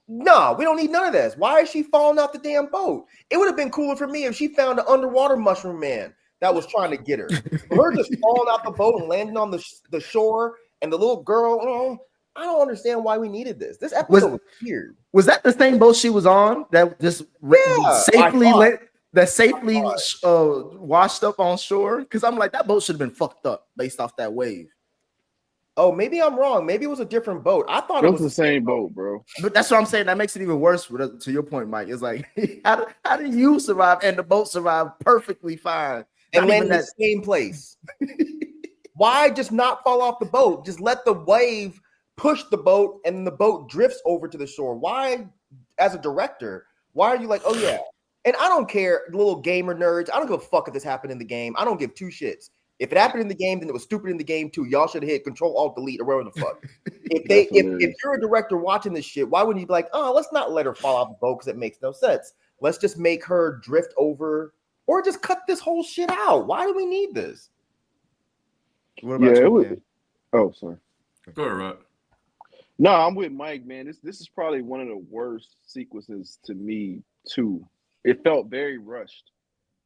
no, we don't need none of this. Why is she falling out the damn boat? It would have been cooler for me if she found an underwater mushroom man that was trying to get her. Her just falling out the boat and landing on the shore, and the little girl. I don't understand why we needed this. This episode was weird. Was that the same boat she was on that just safely washed up on shore? Because I'm like, that boat should have been fucked up based off that wave. Oh, maybe I'm wrong. Maybe it was a different boat. I thought it was the same boat, bro. But that's what I'm saying. That makes it even worse. To your point, Mike, it's like, how did you survive and the boat survived perfectly fine and land in the same place? Why just not fall off the boat? Just let the wave push the boat and the boat drifts over to the shore. Why, as a director, why are you like, oh yeah? And I don't care, little gamer nerds. I don't give a fuck if this happened in the game. I don't give 2 shits. If it happened in the game, then it was stupid in the game too. Y'all should have hit Control Alt Delete or whatever the fuck. If you're a director watching this shit, why wouldn't you be like, oh, let's not let her fall off the boat because it makes no sense. Let's just make her drift over, or just cut this whole shit out. Why do we need this? What about you? Oh, sorry. Go ahead, Rod. No, I'm with Mike, man. This is probably one of the worst sequences to me too. It felt very rushed.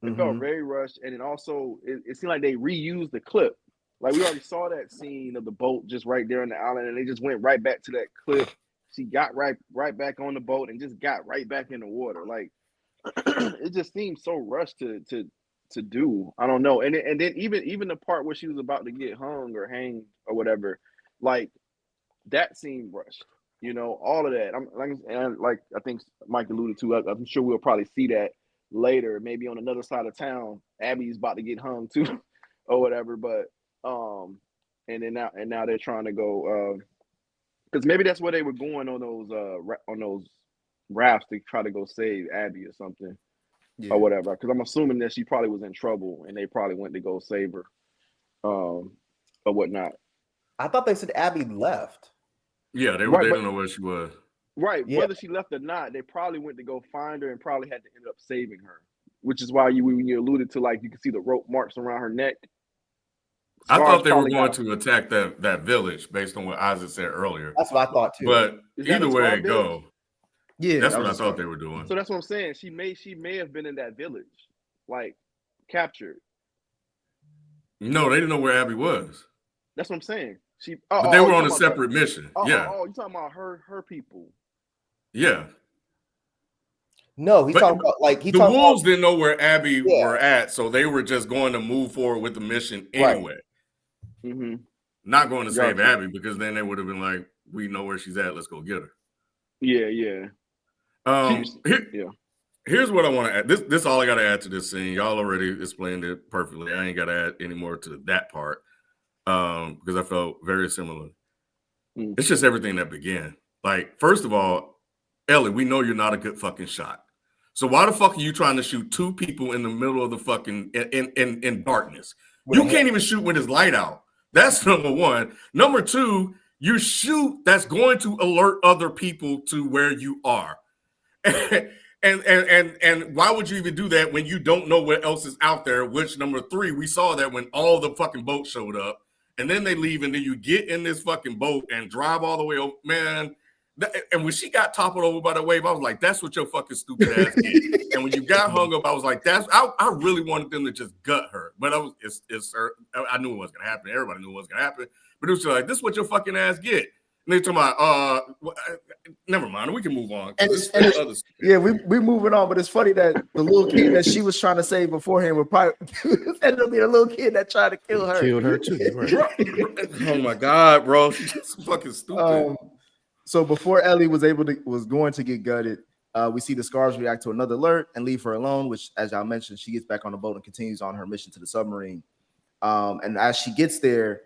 It felt Mhm. very rushed, and it also it seemed like they reused the clip. Like we already saw that scene of the boat just right there on the island, and they just went right back to that clip. She got right back on the boat and just got right back in the water. Like it just seemed so rushed to do. I don't know. And then even the part where she was about to get hung or hanged or whatever, like that seemed rushed. You know, all of that. Like I think Mike alluded to. I'm sure we'll probably see that later, maybe on another side of town. Abby's about to get hung too, or whatever. But and now they're trying to go because maybe that's where they were going on those rafts to try to go save Abby or something or whatever. Because I'm assuming that she probably was in trouble and they probably went to go save her, or whatnot. I thought they said Abby left. Yeah, they Right, didn't know where she was. Right, Yeah. whether she left or not, they probably went to go find her and probably had to end up saving her, which is why when you alluded to, like, you can see the rope marks around her neck. I Scars thought they were probably going got- to attack that village based on what Isaac said earlier. That's what I thought too. But Is that either a way Scar it go, Yeah, that's that what I was thought a they were doing. So that's what I'm saying. She may have been in that village, like captured. No, they didn't know where Abby was. That's what I'm saying. But they were you on a talking about separate mission. the- Yeah. you talking about her people? Yeah. No, he's But talking about like the wolves didn't know where Abby Yeah. were at, so they were just going to move forward with the mission Right. anyway. Mm-hmm. Not going to save Gotcha. Abby, because then they would have been like, we know where she's at, let's go get her. Yeah. Yeah. Here's what I want to add. This is all I got to add to this scene. Y'all already explained it perfectly. I ain't got to add any more to that part because I felt very similar. Mm. It's just everything that began. Like, first of all, Ellie, we know you're not a good fucking shot. So why the fuck are you trying to shoot two people in the middle of the fucking in darkness? You can't even shoot with his light out. That's number one. Number two, you shoot that's going to alert other people to where you are. And why would you even do that when you don't know what else is out there? Which, number three, we saw that when all the fucking boats showed up, and then they leave, and then you get in this fucking boat and drive all the way over. Man, and when she got toppled over by the wave, I was like, that's what your fucking stupid ass did. And when you got hung up, I was like, I really wanted them to just gut her. But it's her. I knew it wasn't gonna happen. Everybody knew it wasn't gonna happen. But it was just like, this is what your fucking ass get. And they talking about, never mind, we can move on. Yeah, we moving on, but it's funny that the little kid that she was trying to save beforehand would probably ended up being a little kid that tried to kill her. Killed her too. Right. Oh my god, bro, she's just fucking stupid. So before Ellie was going to get gutted, we see the Scars react to another alert and leave her alone, which, as y'all mentioned, she gets back on the boat and continues on her mission to the submarine. And as she gets there,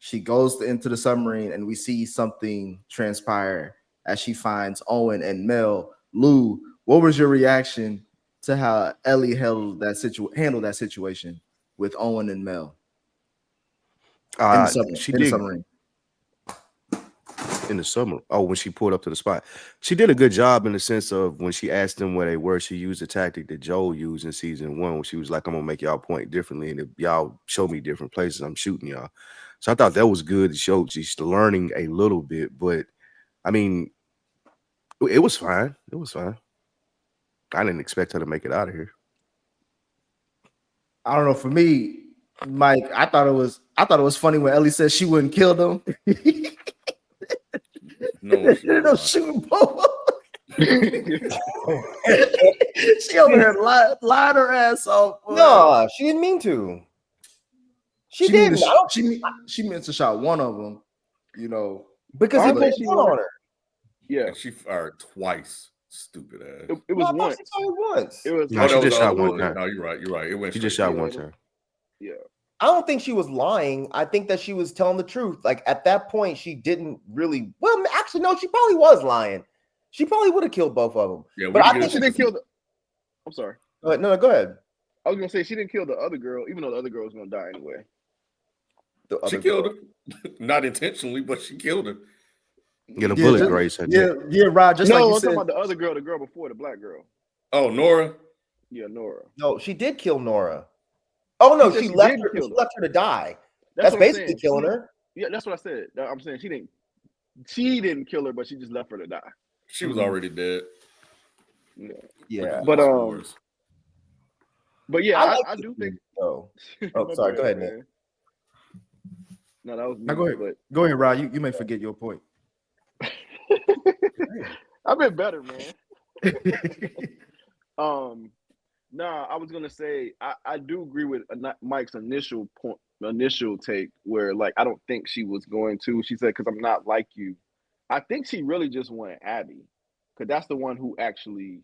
she goes into the submarine, and we see something transpire as she finds Owen and Mel. Lou, what was your reaction to how Ellie handled that situation with Owen and Mel in the submarine? In the summer. Oh, when she pulled up to the spot. She did a good job in the sense of when she asked them where they were, she used the tactic that Joel used in season 1, when she was like, I'm gonna make y'all point differently, and if y'all show me different places, I'm shooting y'all. So I thought that was good to show she's learning a little bit, but I mean, it was fine. It was fine. I didn't expect her to make it out of here. I don't know. For me, Mike, I thought it was funny when Ellie said she wouldn't kill them. No shooting both. She over here lied her ass off. Boy. No, she didn't mean to. She didn't. She meant to shot one of them, you know, because he put on her. Yeah, she fired twice. Stupid ass. It was once. It was. No, she just shot one time. No, you're right. It went. She just shot one time. Yeah. I don't think she was lying. I think that she was telling the truth. Like at that point, she didn't really. Well, actually, no, she probably was lying. She probably would have killed both of them. Yeah, but I think she didn't kill the. I'm sorry. No, go ahead. I was gonna say she didn't kill the other girl, even though the other girl was gonna die anyway. She killed her, not intentionally, but she killed her. Get a bullet graze. Yeah, Rod. Just like you I'm said. talking about the other girl, the girl before, the black girl. Oh, Nora. Yeah, Nora. No, she did kill Nora. Oh no, she left her. She left her to die. That's basically killing her. Yeah, that's what I said. I'm saying she didn't kill her, but she just left her to die. She was already dead. Yeah. But Scores. but yeah, like I the do think. scene, though. No, Oh, sorry. Go ahead, Nick. man. No, that was me. Now go ahead. But Go ahead, Rod. You may forget your point. I've been better, man. Nah, I was gonna say I do agree with Mike's initial take, where like I don't think she was going to. She said, "Because I'm not like you." I think she really just wanted Abby, because that's the one who actually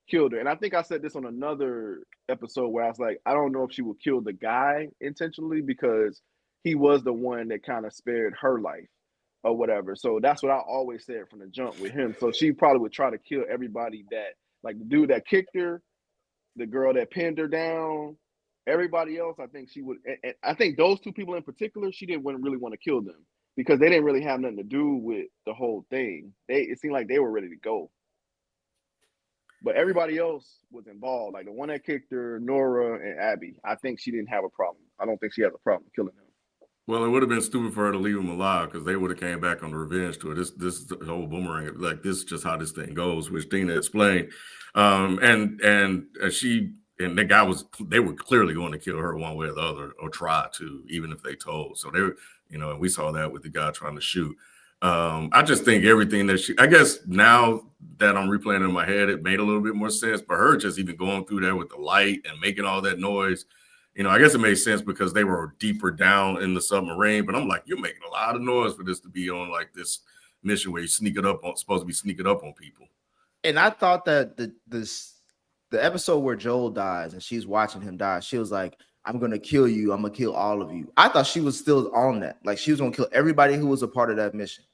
killed her. And I think I said this on another episode where I was like, I don't know if she would kill the guy intentionally, because he was the one that kind of spared her life or whatever. So that's what I always said from the jump with him. So she probably would try to kill everybody that, like the dude that kicked her, the girl that pinned her down, everybody else. I think she would, and I think those two people in particular, wouldn't really want to kill them, because they didn't really have nothing to do with the whole thing. It seemed like they were ready to go. But everybody else was involved, like the one that kicked her, Nora and Abby. I think she didn't have a problem. I don't think she has a problem killing them. Well, it would have been stupid for her to leave him alive, because they would have came back on the revenge tour. This is the whole boomerang. Like, this is just how this thing goes, which Dena explained. And the guy they were clearly going to kill her one way or the other, or try to, even if they told. So and we saw that with the guy trying to shoot. I just think everything I guess now that I'm replaying it in my head, it made a little bit more sense. But her just even going through there with the light and making all that noise, I guess it made sense because they were deeper down in the submarine. But I'm like, you're making a lot of noise for this to be on like this mission where you supposed to be sneaking up on people. And I thought that the episode where Joel dies and she's watching him die, she was like, I'm going to kill you. I'm going to kill all of you. I thought she was still on that. Like, she was going to kill everybody who was a part of that mission,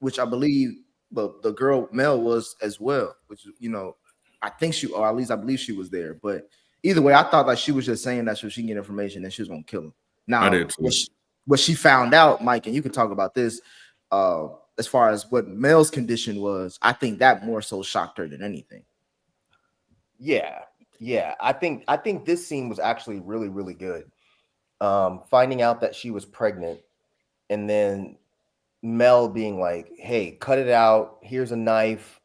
which I believe the girl Mel was as well, which, I think or at least I believe she was there. But either way, I thought like she was just saying that so she can get information and she was going to kill him. Now, I did too. What she found out, Mike, and you can talk about this, as far as what Mel's condition was, I think that more so shocked her than anything. Yeah. I think this scene was actually really, really good. Finding out that she was pregnant, and then Mel being like, "Hey, cut it out. Here's a knife.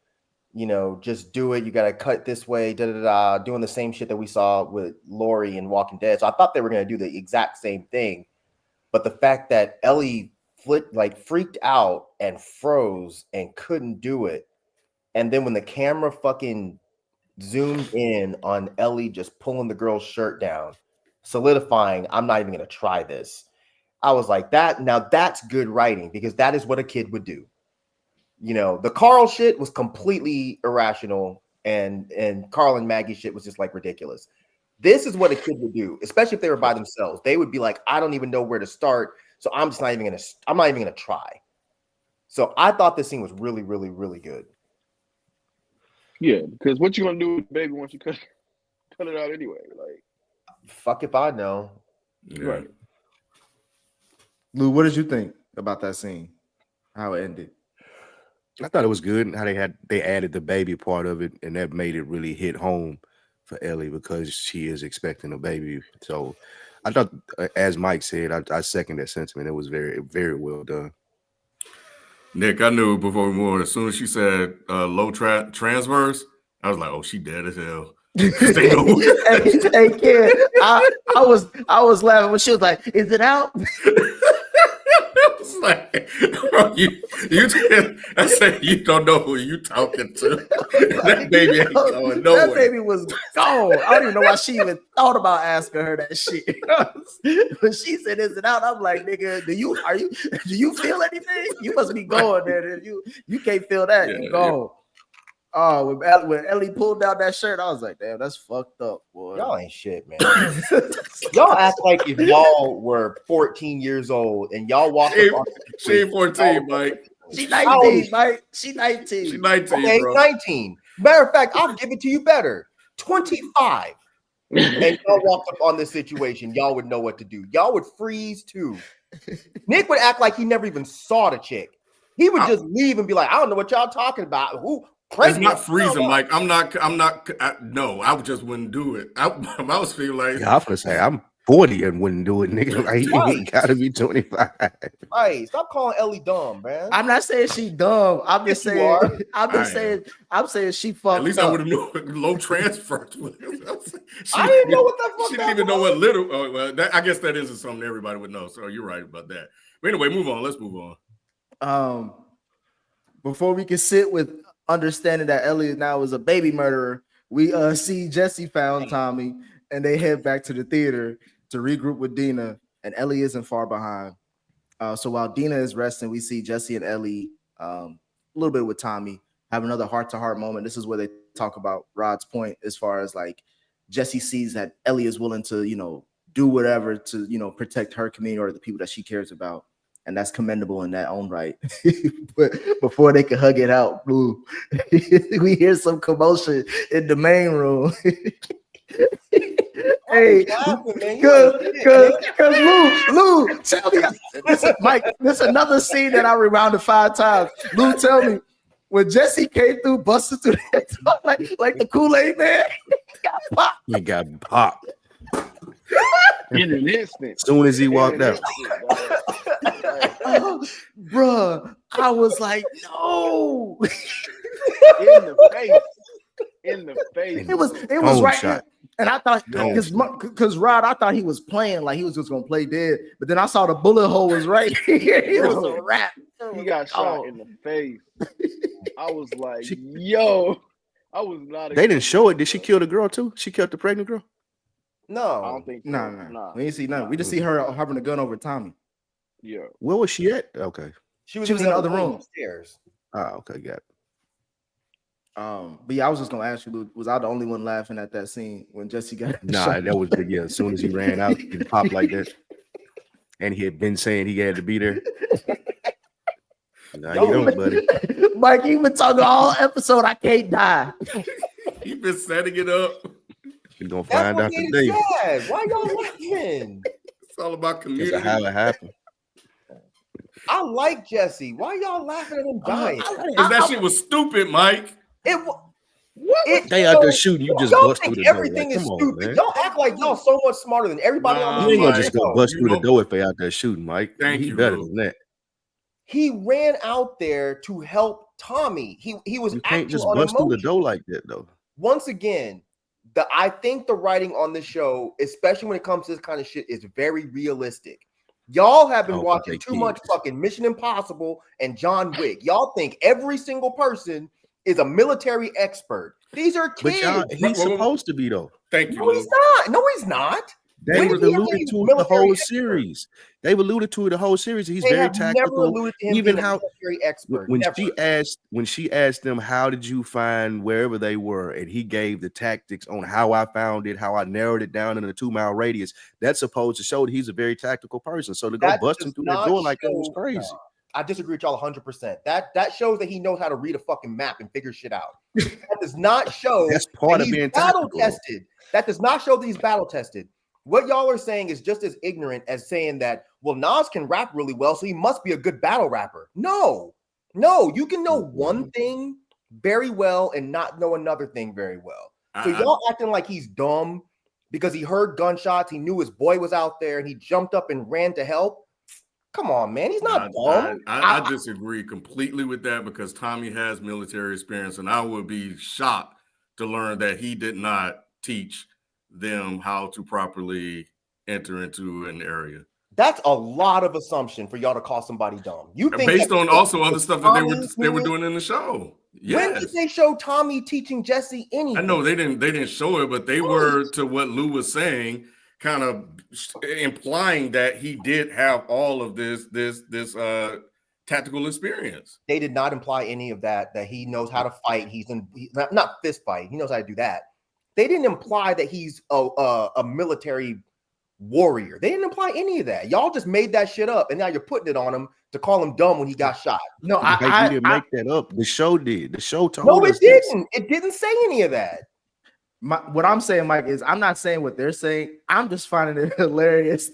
Just do it. You got to cut this way." Doing the same shit that we saw with Lori in Walking Dead. So I thought they were going to do the exact same thing, but the fact that Ellie freaked out and froze and couldn't do it, and then when the camera fucking zoomed in on Ellie just pulling the girl's shirt down, solidifying, I'm not even going to try this. I was like, now that's good writing, because that is what a kid would do. The Carl shit was completely irrational, and Carl and Maggie shit was just like ridiculous. This is what a kid would do, especially if they were by themselves. They would be like, I don't even know where to start, so I'm not even going to try. So I thought this scene was really, really, really good. Yeah, because what you gonna do with the baby once you cut it out anyway? Like, fuck if I know. Yeah. Right. Lou, what did you think about that scene? How it ended? I thought it was good how they added the baby part of it, and that made it really hit home for Ellie because she is expecting a baby. So I thought, as Mike said, I second that sentiment. It was very, very well done. Nick, I knew before we moved on, as soon as she said low transverse, I was like, oh, she dead as hell. Hey, kid, I was laughing when she was like, "Is it out?" It's like, I said, you don't know who you talking to. That baby ain't going nowhere. That baby was gone. I don't even know why she even thought about asking her that shit. When she said, "Is it out?" I'm like, nigga, do you feel anything? You must be going there. You can't feel that. You gone. Oh, when Ellie pulled down that shirt, I was like, damn, that's fucked up, boy. Y'all ain't shit, man. Y'all act like if y'all were 14 years old and y'all walked up. She ain't 14, Mike. She 19, Mike. She 19. She 19, okay, bro. 19. Matter of fact, I'll give it to you better. 25. And y'all walked up on this situation, y'all would know what to do. Y'all would freeze too. Nick would act like he never even saw the chick. He would just leave and be like, I don't know what y'all talking about. Who? It's not freezing, Mike. No, I just wouldn't do it. I was feeling like, yeah, I was gonna say, 40 and wouldn't do it, nigga. Like, he gotta be 25. Hey, stop calling Ellie dumb, man. I'm not saying she dumb. I'm just Yes, you saying. are. I'm saying she fucked At least up. I would have known low transfer. I didn't know what the fuck She that didn't even know was. what little. Oh, well, I guess that isn't something everybody would know. So you're right about that. But anyway, move on. Let's move on. Before we can sit with understanding that Ellie now is a baby murderer, we see Jesse found Tommy, and they head back to the theater to regroup with Dena, and Ellie isn't far behind. So while Dena is resting, we see Jesse and Ellie, a little bit with Tommy, have another heart-to-heart moment. This is where they talk about Rod's point as far as like Jesse sees that Ellie is willing to, do whatever to, protect her community or the people that she cares about. And that's commendable in that own right. But before they can hug it out, Blue, we hear some commotion in the main room. Hey, because Lou, tell me, listen, Mike, this is another scene that I rewounded 5 times. Lou, tell me, when Jesse came through, busted through that door, like the Kool-Aid man, He got popped. In an instant. As soon as he walked out. Bruh, I was like, no. In the face. It was right shot. here. And I thought, because Rod, I thought he was playing like he was just gonna play dead. But then I saw the bullet hole was right here. It was a wrap. He got shot in the face. I was like, yo, I was not. They didn't show it. Did she kill the girl too? She killed the pregnant girl? No. I don't think so. No. We didn't see nothing. We just see her having a gun over Tommy. Yeah. Where was she at? Okay. She was in the other room. Upstairs. Oh, okay, got it. But yeah, I was just gonna ask you, Lou, was I the only one laughing at that scene when Jesse got Nah, that was big. Yeah, as soon as he ran out, he popped like that. And he had been saying he had to be there. Nah, you don't, buddy. Mike, you been talking all episode. I can't die. He been setting it up. You're gonna find out today. Why y'all laughing? It's all about community. That's how it happened. I like Jesse. Why y'all laughing at him dying? Because that shit was stupid, Mike. They out there shooting, you just y'all bust through think the door. everything Like, is come on, stupid. man. Y'all act like y'all so much smarter than everybody on You the ain't gonna show. just go bust through the door if they out there shooting, Mike. Thank He you, better Lou. than that. He ran out there to help Tommy. He was You can't acting just on bust through the emotion. door like that, though. Once again, I think the writing on the show, especially when it comes to this kind of shit, is very realistic. Y'all have been watching too much fucking Mission Impossible and John Wick. Y'all think every single person is a military expert. These are kids. But he's supposed to be, though. Thank you. No, he's not. No, he's not. They've alluded to it the whole series. They've alluded to it the whole series. He's very tactical. Never alluded to him Even being how a military expert. when she asked them, how did you find wherever they were, and he gave the tactics on how I found it, how I narrowed it down in a 2-mile radius. That's supposed to show that he's a very tactical person. So to go busting through that door like that was crazy. I disagree with y'all 100%. That shows that he knows how to read a fucking map and figure shit out. That does not show that's part of being battle tactical. tested. That does not show that he's battle tested. What y'all are saying is just as ignorant as saying that, well, Nas can rap really well, so he must be a good battle rapper. No, you can know one thing very well and not know another thing very well. So y'all acting like he's dumb because he heard gunshots, he knew his boy was out there, and he jumped up and ran to help. Come on, man, he's not dumb. I disagree completely with that because Tommy has military experience, and I would be shocked to learn that he did not teach them how to properly enter into an area. That's a lot of assumption for y'all to call somebody dumb. You think based on also other stuff that they were doing in the show. Yes. When did they show Tommy teaching Jesse anything? I know they didn't show it, but they were, to what Lou was saying, kind of implying that he did have all of this tactical experience. They did not imply any of that he knows how to fight. He's not fist fight. He knows how to do that. They didn't imply that he's a military warrior. They didn't imply any of that. Y'all just made that shit up, and now you're putting it on him to call him dumb when he got shot. No, I didn't make that up. The show did. The show told us. No, it didn't. This. It didn't say any of that. What I'm saying, Mike, is I'm not saying what they're saying. I'm just finding it hilarious.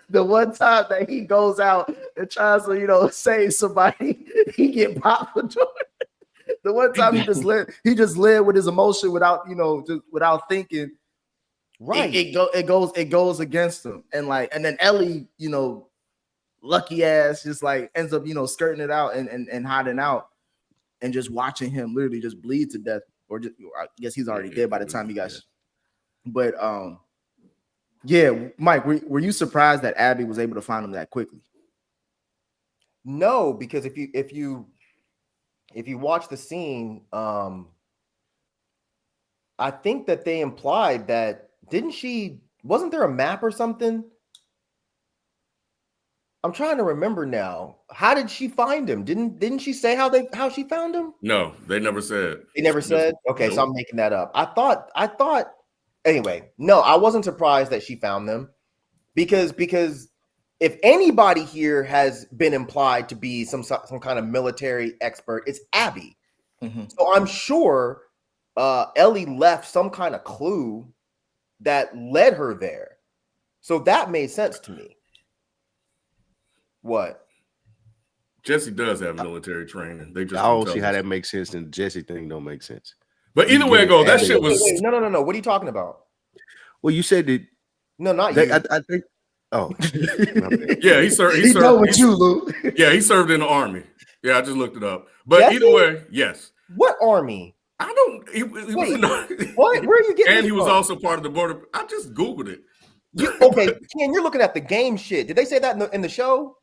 The one time that he goes out and tries to, save somebody, he get popped for doing it. The one time he just led with his emotion without, just without thinking. Right. It goes against him. And then Ellie, lucky ass just ends up, skirting it out and hiding out and just watching him literally just bleed to death. Or just, I guess he's already dead by the time he got. But yeah, Mike, were you surprised that Abby was able to find him that quickly? No, because if you watch the scene, I think that they implied that wasn't there a map or something? I'm trying to remember now. How did she find him? Didn't she say how she found him? No, they never said. They never said? Okay, Nope. so I'm making that up. I thought anyway, no, I wasn't surprised that she found them because if anybody here has been implied to be some kind of military expert, it's Abby. Mm-hmm. So I'm sure Ellie left some kind of clue that led her there. So that made sense to me. What? Jesse does have military training. They just I don't tell see how us. that makes sense, and the Jesse thing don't make sense. But either way it goes, that shit was. Wait, no. What are you talking about? Well, you said that. No, not you. I think. Oh, Yeah, he served. He done with you, Lou. Yeah, he served in the army. Yeah, I just looked it up. But Jesse? either way, yes. What army? I don't. He Wait, was what? Where are you getting? And this he was from? also part of the border. I just Googled it. Okay, Ken, you're looking at the game shit. Did they say that in the show?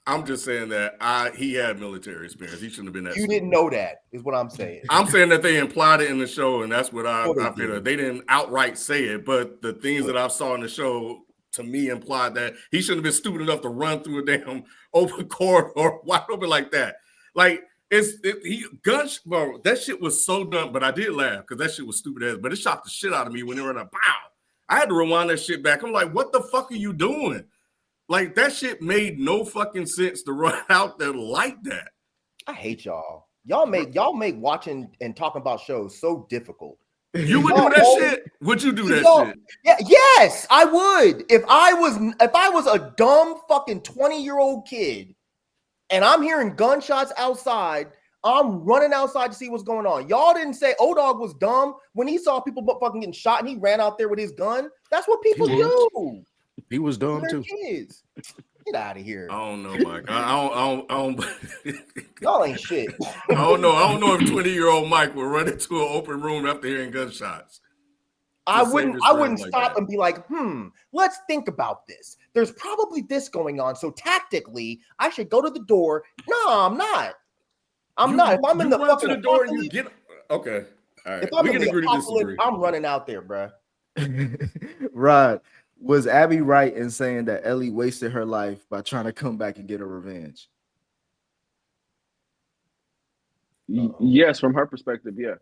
I'm just saying that he had military experience. He shouldn't have been that. You didn't know that, is what I'm saying. I'm saying that they implied it in the show, and that's what I feel. did. They didn't outright say it, but the things that I saw in the show to me implied that he shouldn't have been stupid enough to run through a damn open corridor wide open like that. Like bro, that shit was so dumb, but I did laugh because that shit was stupid ass. But it shocked the shit out of me when they were in a pow. I had to rewind that shit back. I'm like, what the fuck are you doing? Like, that shit made no fucking sense to run out there like that. I hate y'all. Y'all make watching and talking about shows so difficult. You would do that shit? Would you do that shit? Yeah, yes, I would. If I was a dumb fucking 20-year-old kid and I'm hearing gunshots outside, I'm running outside to see what's going on. Y'all didn't say O-Dog was dumb when he saw people fucking getting shot and he ran out there with his gun. That's what people do. he was dumb They're too. Kids. Get out of here. I don't know, Mike. I don't Y'all ain't shit. I don't know if 20-year-old Mike would run into an open room after hearing gunshots. I wouldn't like stop that. and be like, let's think about this. There's probably this going on. So tactically, I should go to the door. No, I'm not. If I'm in the run to fucking the door and apocalypse, you get okay. All right. if I'm We in can the agree to apocalypse, disagree. I'm running out there, bruh. Rod, was Abby right in saying that Ellie wasted her life by trying to come back and get her revenge? Yes, from her perspective, yeah.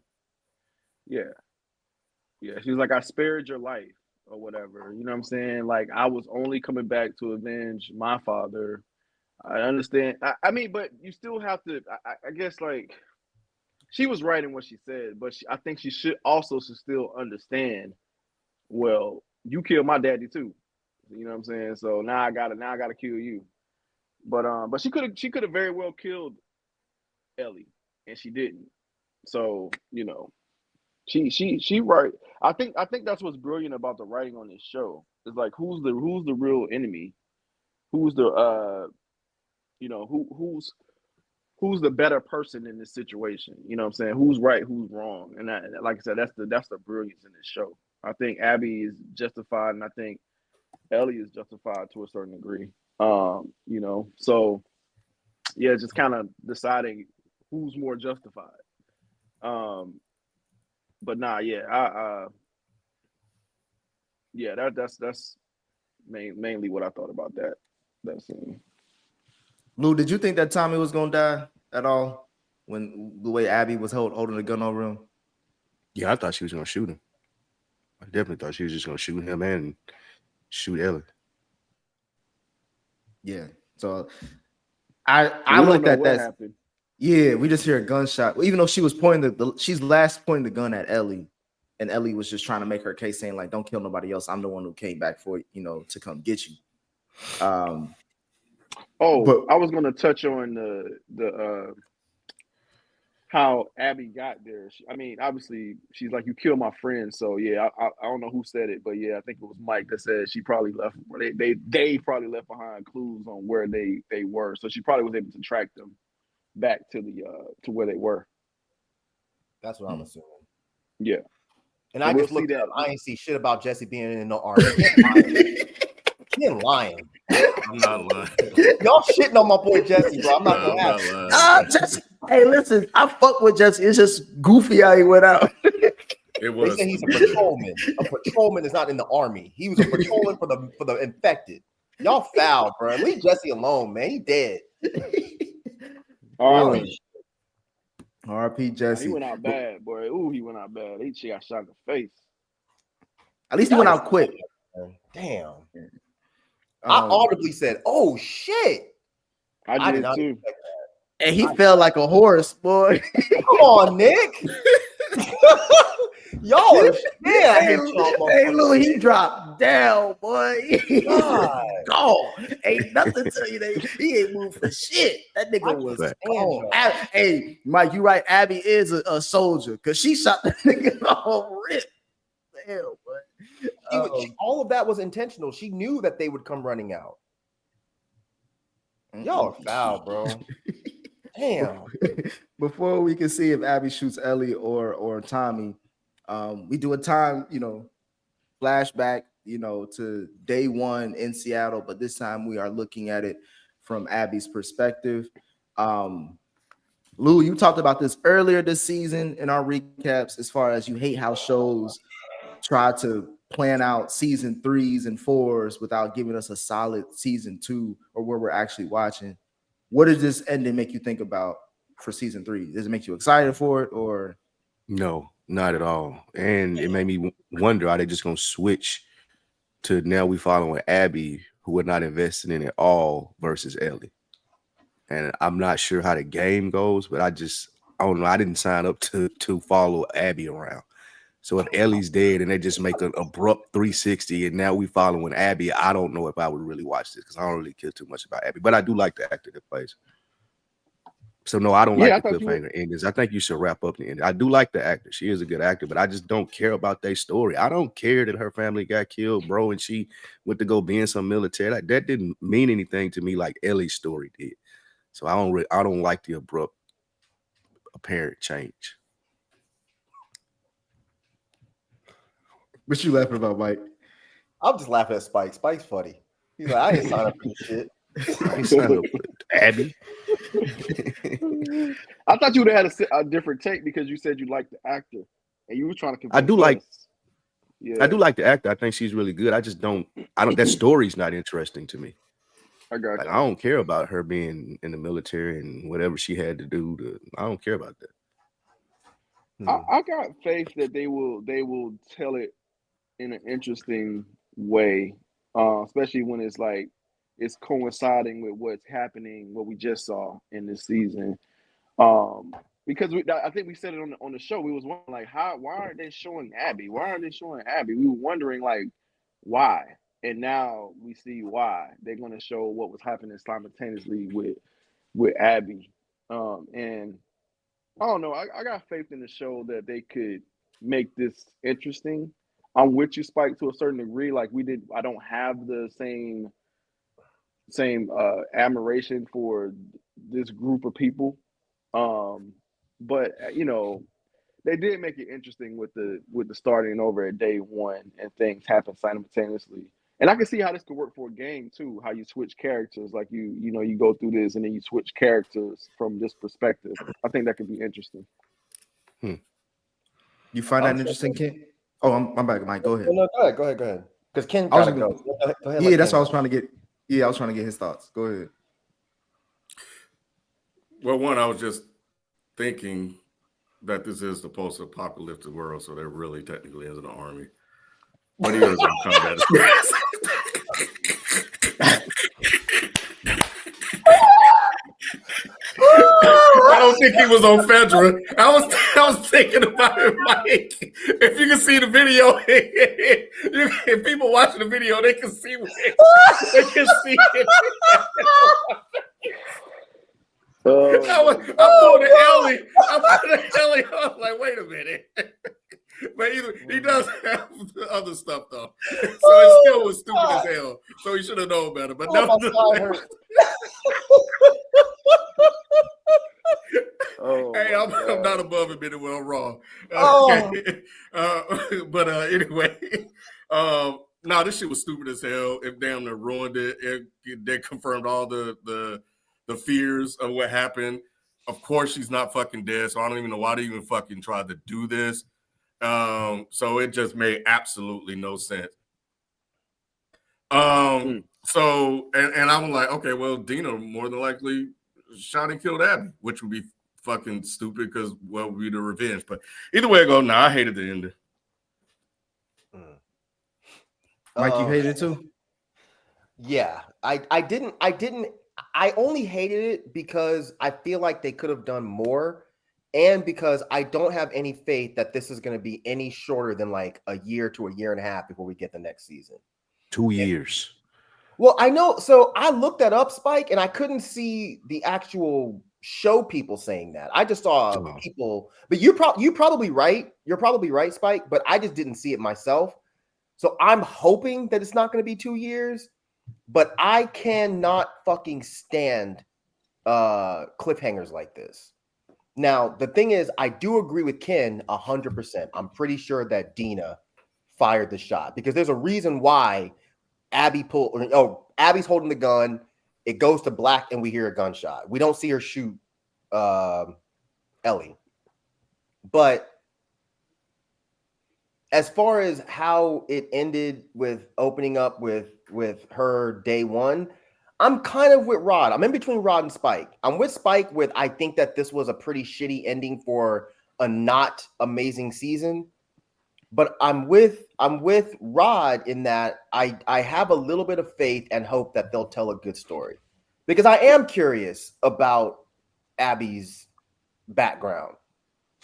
She was like, I spared your life or whatever. You know what I'm saying? Like, I was only coming back to avenge my father. I understand. I mean, but you still have to. I guess like she was right in what she said, but I think she should still understand. Well, you killed my daddy too. You know what I'm saying? So now I gotta kill you. But she could have very well killed Ellie, and she didn't. So she right. I think that's what's brilliant about the writing on this show. It's like who's the real enemy? Who's the who's the better person in this situation? You know what I'm saying? Who's right? Who's wrong? And that, like I said, that's the brilliance in this show. I think Abby is justified, and I think Ellie is justified to a certain degree. So yeah, just kind of deciding who's more justified. But nah, yeah, that's mainly what I thought about that scene. Lou, did you think that Tommy was gonna die at all when the way Abby was holding the gun over him? Yeah, I thought she was gonna shoot him. I definitely thought she was just gonna shoot him and shoot Ellie. Yeah. So I looked at that. Happened. Yeah, we just hear a gunshot. Even though she was she's last pointing the gun at Ellie, and Ellie was just trying to make her case, saying like, "Don't kill nobody else. I'm the one who came back for to come get you." But I was going to touch on the how Abby got there. I mean, obviously, she's like, "You killed my friend." So yeah, I don't know who said it, but yeah, I think it was Mike that said she probably left. They probably left behind clues on where they were, so she probably was able to track them back to the to where they were. That's what I'm assuming. Yeah, And so I we'll just looked see up. that. I ain't see shit about Jesse being in the army. He ain't lying. I'm not lying. Y'all shitting on my boy Jesse, bro. I'm not I'm gonna not have lying. Jesse. Hey, listen, I fuck with Jesse. It's just goofy how he went out. It They was. say he's a patrolman. A patrolman is not in the army. He was a patrolman for the infected. Y'all foul, bro. Leave Jesse alone, man. He dead. All right. R.P. Jesse. He went out bad, boy. Ooh, he went out bad. He got shot in the face. At least he went out quick. Damn. I audibly said, "Oh shit!" I did not too. expect And he fell like a horse, boy. that. Come on, Nick. Y'all are yeah. I hate y'all, Hey, Lou, he dropped down, boy. God. Gone. Ain't nothing to tell you that he ain't moved for shit. That nigga was gone. Hey, Mike, you right. Abby is a soldier because she shot the nigga all rip. Hell, boy. All of that was intentional. She knew that they would come running out. Y'all are foul, bro. Damn. Before we can see if Abby shoots Ellie or Tommy, we do a time, flashback, to day one in Seattle, but this time we are looking at it from Abby's perspective. Lou, you talked about this earlier this season in our recaps, as far as you hate how shows try to plan out season 3s and 4s without giving us a solid season 2 or where we're actually watching. What does this ending make you think about for season 3? Does it make you excited for it, or No, not at all. And it made me wonder, are they just gonna switch to now we following Abby, who we're not invested in at all, versus Ellie? And I'm not sure how the game goes, but I don't know. I didn't sign up to follow Abby around. So if Ellie's dead and they just make an abrupt 360 and now we following Abby, I don't know if I would really watch this because I don't really care too much about Abby. But I do like the actor that plays. So no, I don't like the cliffhanger endings. I think you should wrap up the ending. I do like the actor. She is a good actor, but I just don't care about their story. I don't care that her family got killed, bro, and she went to go be in some military. That didn't mean anything to me like Ellie's story did. So I don't like the abrupt apparent change. what you laughing about, Mike? I'm just laughing at Spike. Spike's funny. He's like, I didn't sign up for this shit. I ain't signed up for Abby. I thought you would have had a different take because you said you liked the actor and you were trying to convince I do like. us. Yeah. I do like the actor. I think she's really good. I don't. That story's not interesting to me. I got Like, I don't care about her being in the military and whatever she had to do. I don't care about that. I got faith that they will tell it in an interesting way, especially when it's coinciding with what's happening, what we just saw in this season. Because I think we said it on the show. We was wondering like, why aren't they showing Abby? Why aren't they showing Abby? We were wondering like, why? And now we see why. They're going to show what was happening simultaneously with Abby. And I don't know. I got faith in the show that they could make this interesting. I'm with you, Spike, to a certain degree. Like I don't have the same admiration for this group of people. But they did make it interesting with the starting over at day one and things happen simultaneously. And I can see how this could work for a game too, how you switch characters, like you go through this and then you switch characters from this perspective. I think that could be interesting. You find that interesting, Ken? Oh, I'm back, Mike. Go ahead. No, go ahead. Because Ken I was gotta go. Go ahead, yeah, that's Ken what I was trying to get. Yeah, I was trying to get his thoughts. Go ahead. Well, one, I was just thinking that this is the post-apocalyptic world, so there really technically isn't an army. But he is on combat experience. I don't think he was on Fedra. I was thinking about it, Mike. If you can see the video, if people watching the video, they can see it. They can see it. Oh, I pulled an Ellie. I pulled an Ellie. I was like, wait a minute. But he does have the other stuff though, so it still was stupid as hell. So he should have known better. But Oh, my side nevertheless, hurt. oh hey, my I'm not God. above admitting when I'm wrong. Oh. But anyway, no, this shit was stupid as hell. It damn near ruined it. They confirmed all the fears of what happened. Of course, she's not fucking dead, so I don't even know why they even fucking tried to do this. So it just made absolutely no sense. So and I'm like, okay, well, Dena more than likely shot and killed Abby, which would be fucking stupid because well, would be the revenge. But either way it go, I hated the ending. Mike, you hated it too? Yeah, I only hated it because I feel like they could have done more, and because I don't have any faith that this is going to be any shorter than like a year to a year and a half before we get the next season. 2 years. Well, I know. So I looked that up, Spike, and I couldn't see the actual show people saying that. I just saw people. But you're probably right. You're probably right, Spike. But I just didn't see it myself. So I'm hoping that it's not going to be 2 years. But I cannot fucking stand cliffhangers like this. Now, the thing is, I do agree with Ken 100%. I'm pretty sure that Dena fired the shot because there's a reason why Abby's holding the gun. It goes to black and we hear a gunshot. We don't see her shoot Ellie. But as far as how it ended with opening up with her day one, I'm kind of with Rod. I'm in between Rod and Spike. I'm with Spike with I think that this was a pretty shitty ending for a not amazing season. But I'm with Rod in that I have a little bit of faith and hope that they'll tell a good story. Because I am curious about Abby's background.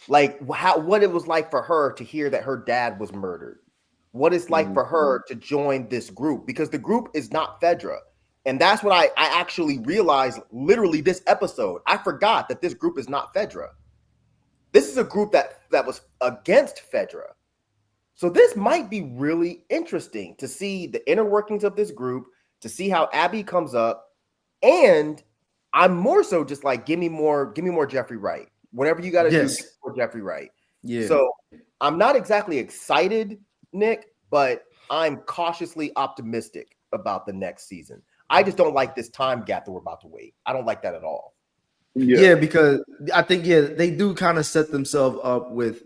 Like what it was like for her to hear that her dad was murdered. What it's like for her to join this group, because the group is not Fedra. And that's what I actually realized literally this episode. I forgot that this group is not Fedra. This is a group that was against Fedra. So this might be really interesting to see the inner workings of this group, to see how Abby comes up. And I'm more so just like, give me more Jeffrey Wright. Whatever you got to do for Jeffrey Wright. Yeah. So I'm not exactly excited, Nick, but I'm cautiously optimistic about the next season. I just don't like this time gap that we're about to wait. I don't like that at all. Yeah, because I think they do kind of set themselves up with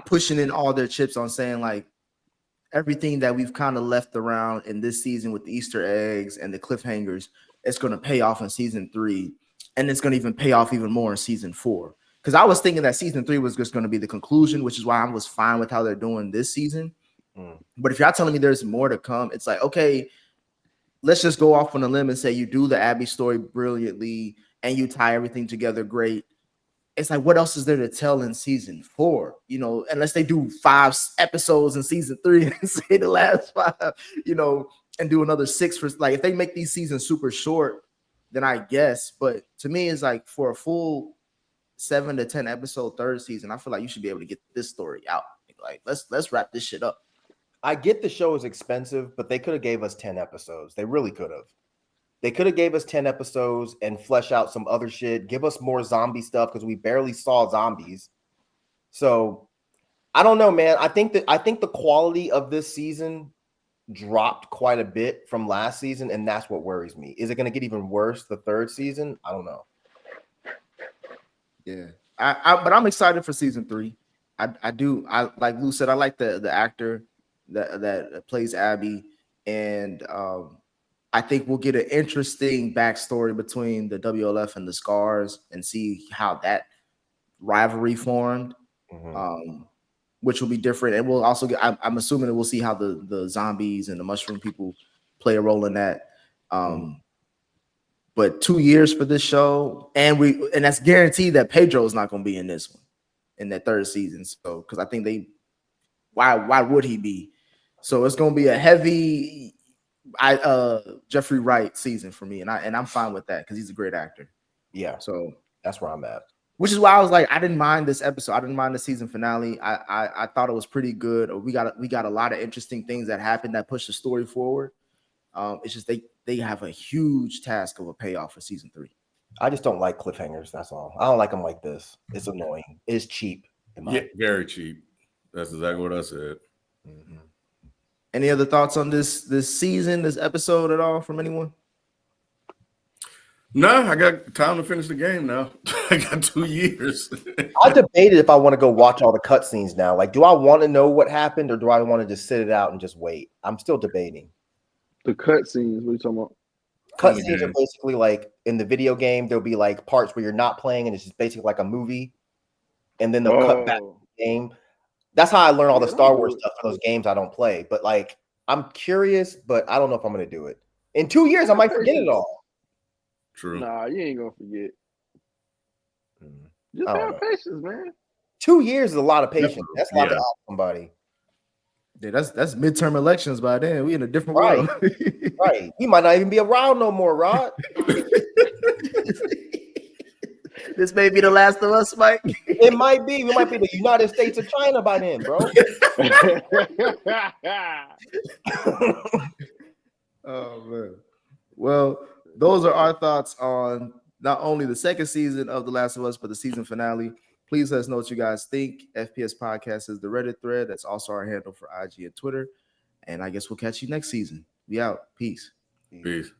pushing in all their chips on saying like everything that we've kind of left around in this season with the Easter eggs and the cliffhangers, it's going to pay off in season 3, and it's going to even pay off even more in season 4. Because I was thinking that season 3 was just going to be the conclusion, which is why I was fine with how they're doing this season. But if y'all telling me there's more to come, it's like, okay, let's just go off on a limb and say you do the Abby story brilliantly and you tie everything together great. It's like, what else is there to tell in season 4? You know, unless they do 5 episodes in season 3 and say the last 5, you know, and do another 6 for like, if they make these seasons super short, then I guess. But to me, it's like for a full 7 to 10 episode third season, I feel like you should be able to get this story out. Like, let's wrap this shit up. I get the show is expensive, but they could have gave us 10 episodes. They really could have. They could have gave us 10 episodes and flesh out some other shit. Give us more zombie stuff because we barely saw zombies. So I don't know, man. I think the quality of this season dropped quite a bit from last season, and that's what worries me. Is it going to get even worse the third season? I don't know. Yeah, but I'm excited for season 3. I do. I like Lou said. I like the actor that plays Abby, and I think we'll get an interesting backstory between the WLF and the Scars and see how that rivalry formed, which will be different. And we'll also get. I'm assuming that we'll see how the zombies and the mushroom people play a role in that. But 2 years for this show, and that's guaranteed that Pedro is not going to be in this one, in that third season. So, because I think why would he be? So it's going to be a heavy, Jeffrey Wright season for me, and I'm fine with that because he's a great actor. Yeah, So that's where I'm at. which is why I was like, I didn't mind this episode. I didn't mind the season finale. I thought it was pretty good. We got a lot of interesting things that happened that pushed the story forward. It's just they have a huge task of a payoff for season 3. I just don't like cliffhangers. That's all. I don't like them like this. It's annoying. It's cheap. Yeah, very cheap. That's exactly what I said. Mm-hmm. Any other thoughts on this season, this episode at all from anyone? No, I got time to finish the game now. I got 2 years. I debated if I want to go watch all the cutscenes now. Like, do I want to know what happened or do I want to just sit it out and just wait? I'm still debating. The cutscenes. What are you talking about? Cutscenes are basically like in the video game, there'll be like parts where you're not playing and it's just basically like a movie. And then they'll cut back to the game. That's how I learn all the Star Wars stuff for those games I don't play. But like, I'm curious, but I don't know if I'm going to do it. In 2 years, I might forget it all. True. Nah, you ain't gonna forget. Just have patience, man. 2 years is a lot of patience. That's a lot to ask somebody. Yeah, that's midterm elections by then. We in a different world. Right. You might not even be around no more, Rod. This may be the last of us, Mike. It might be. We might be the United States of China by then, bro. Oh man. Well, those are our thoughts on not only the second season of The Last of Us, but the season finale. Please let us know what you guys think. FPS Podcast is the Reddit thread. That's also our handle for IG and Twitter. And I guess we'll catch you next season. We out. Peace. Peace.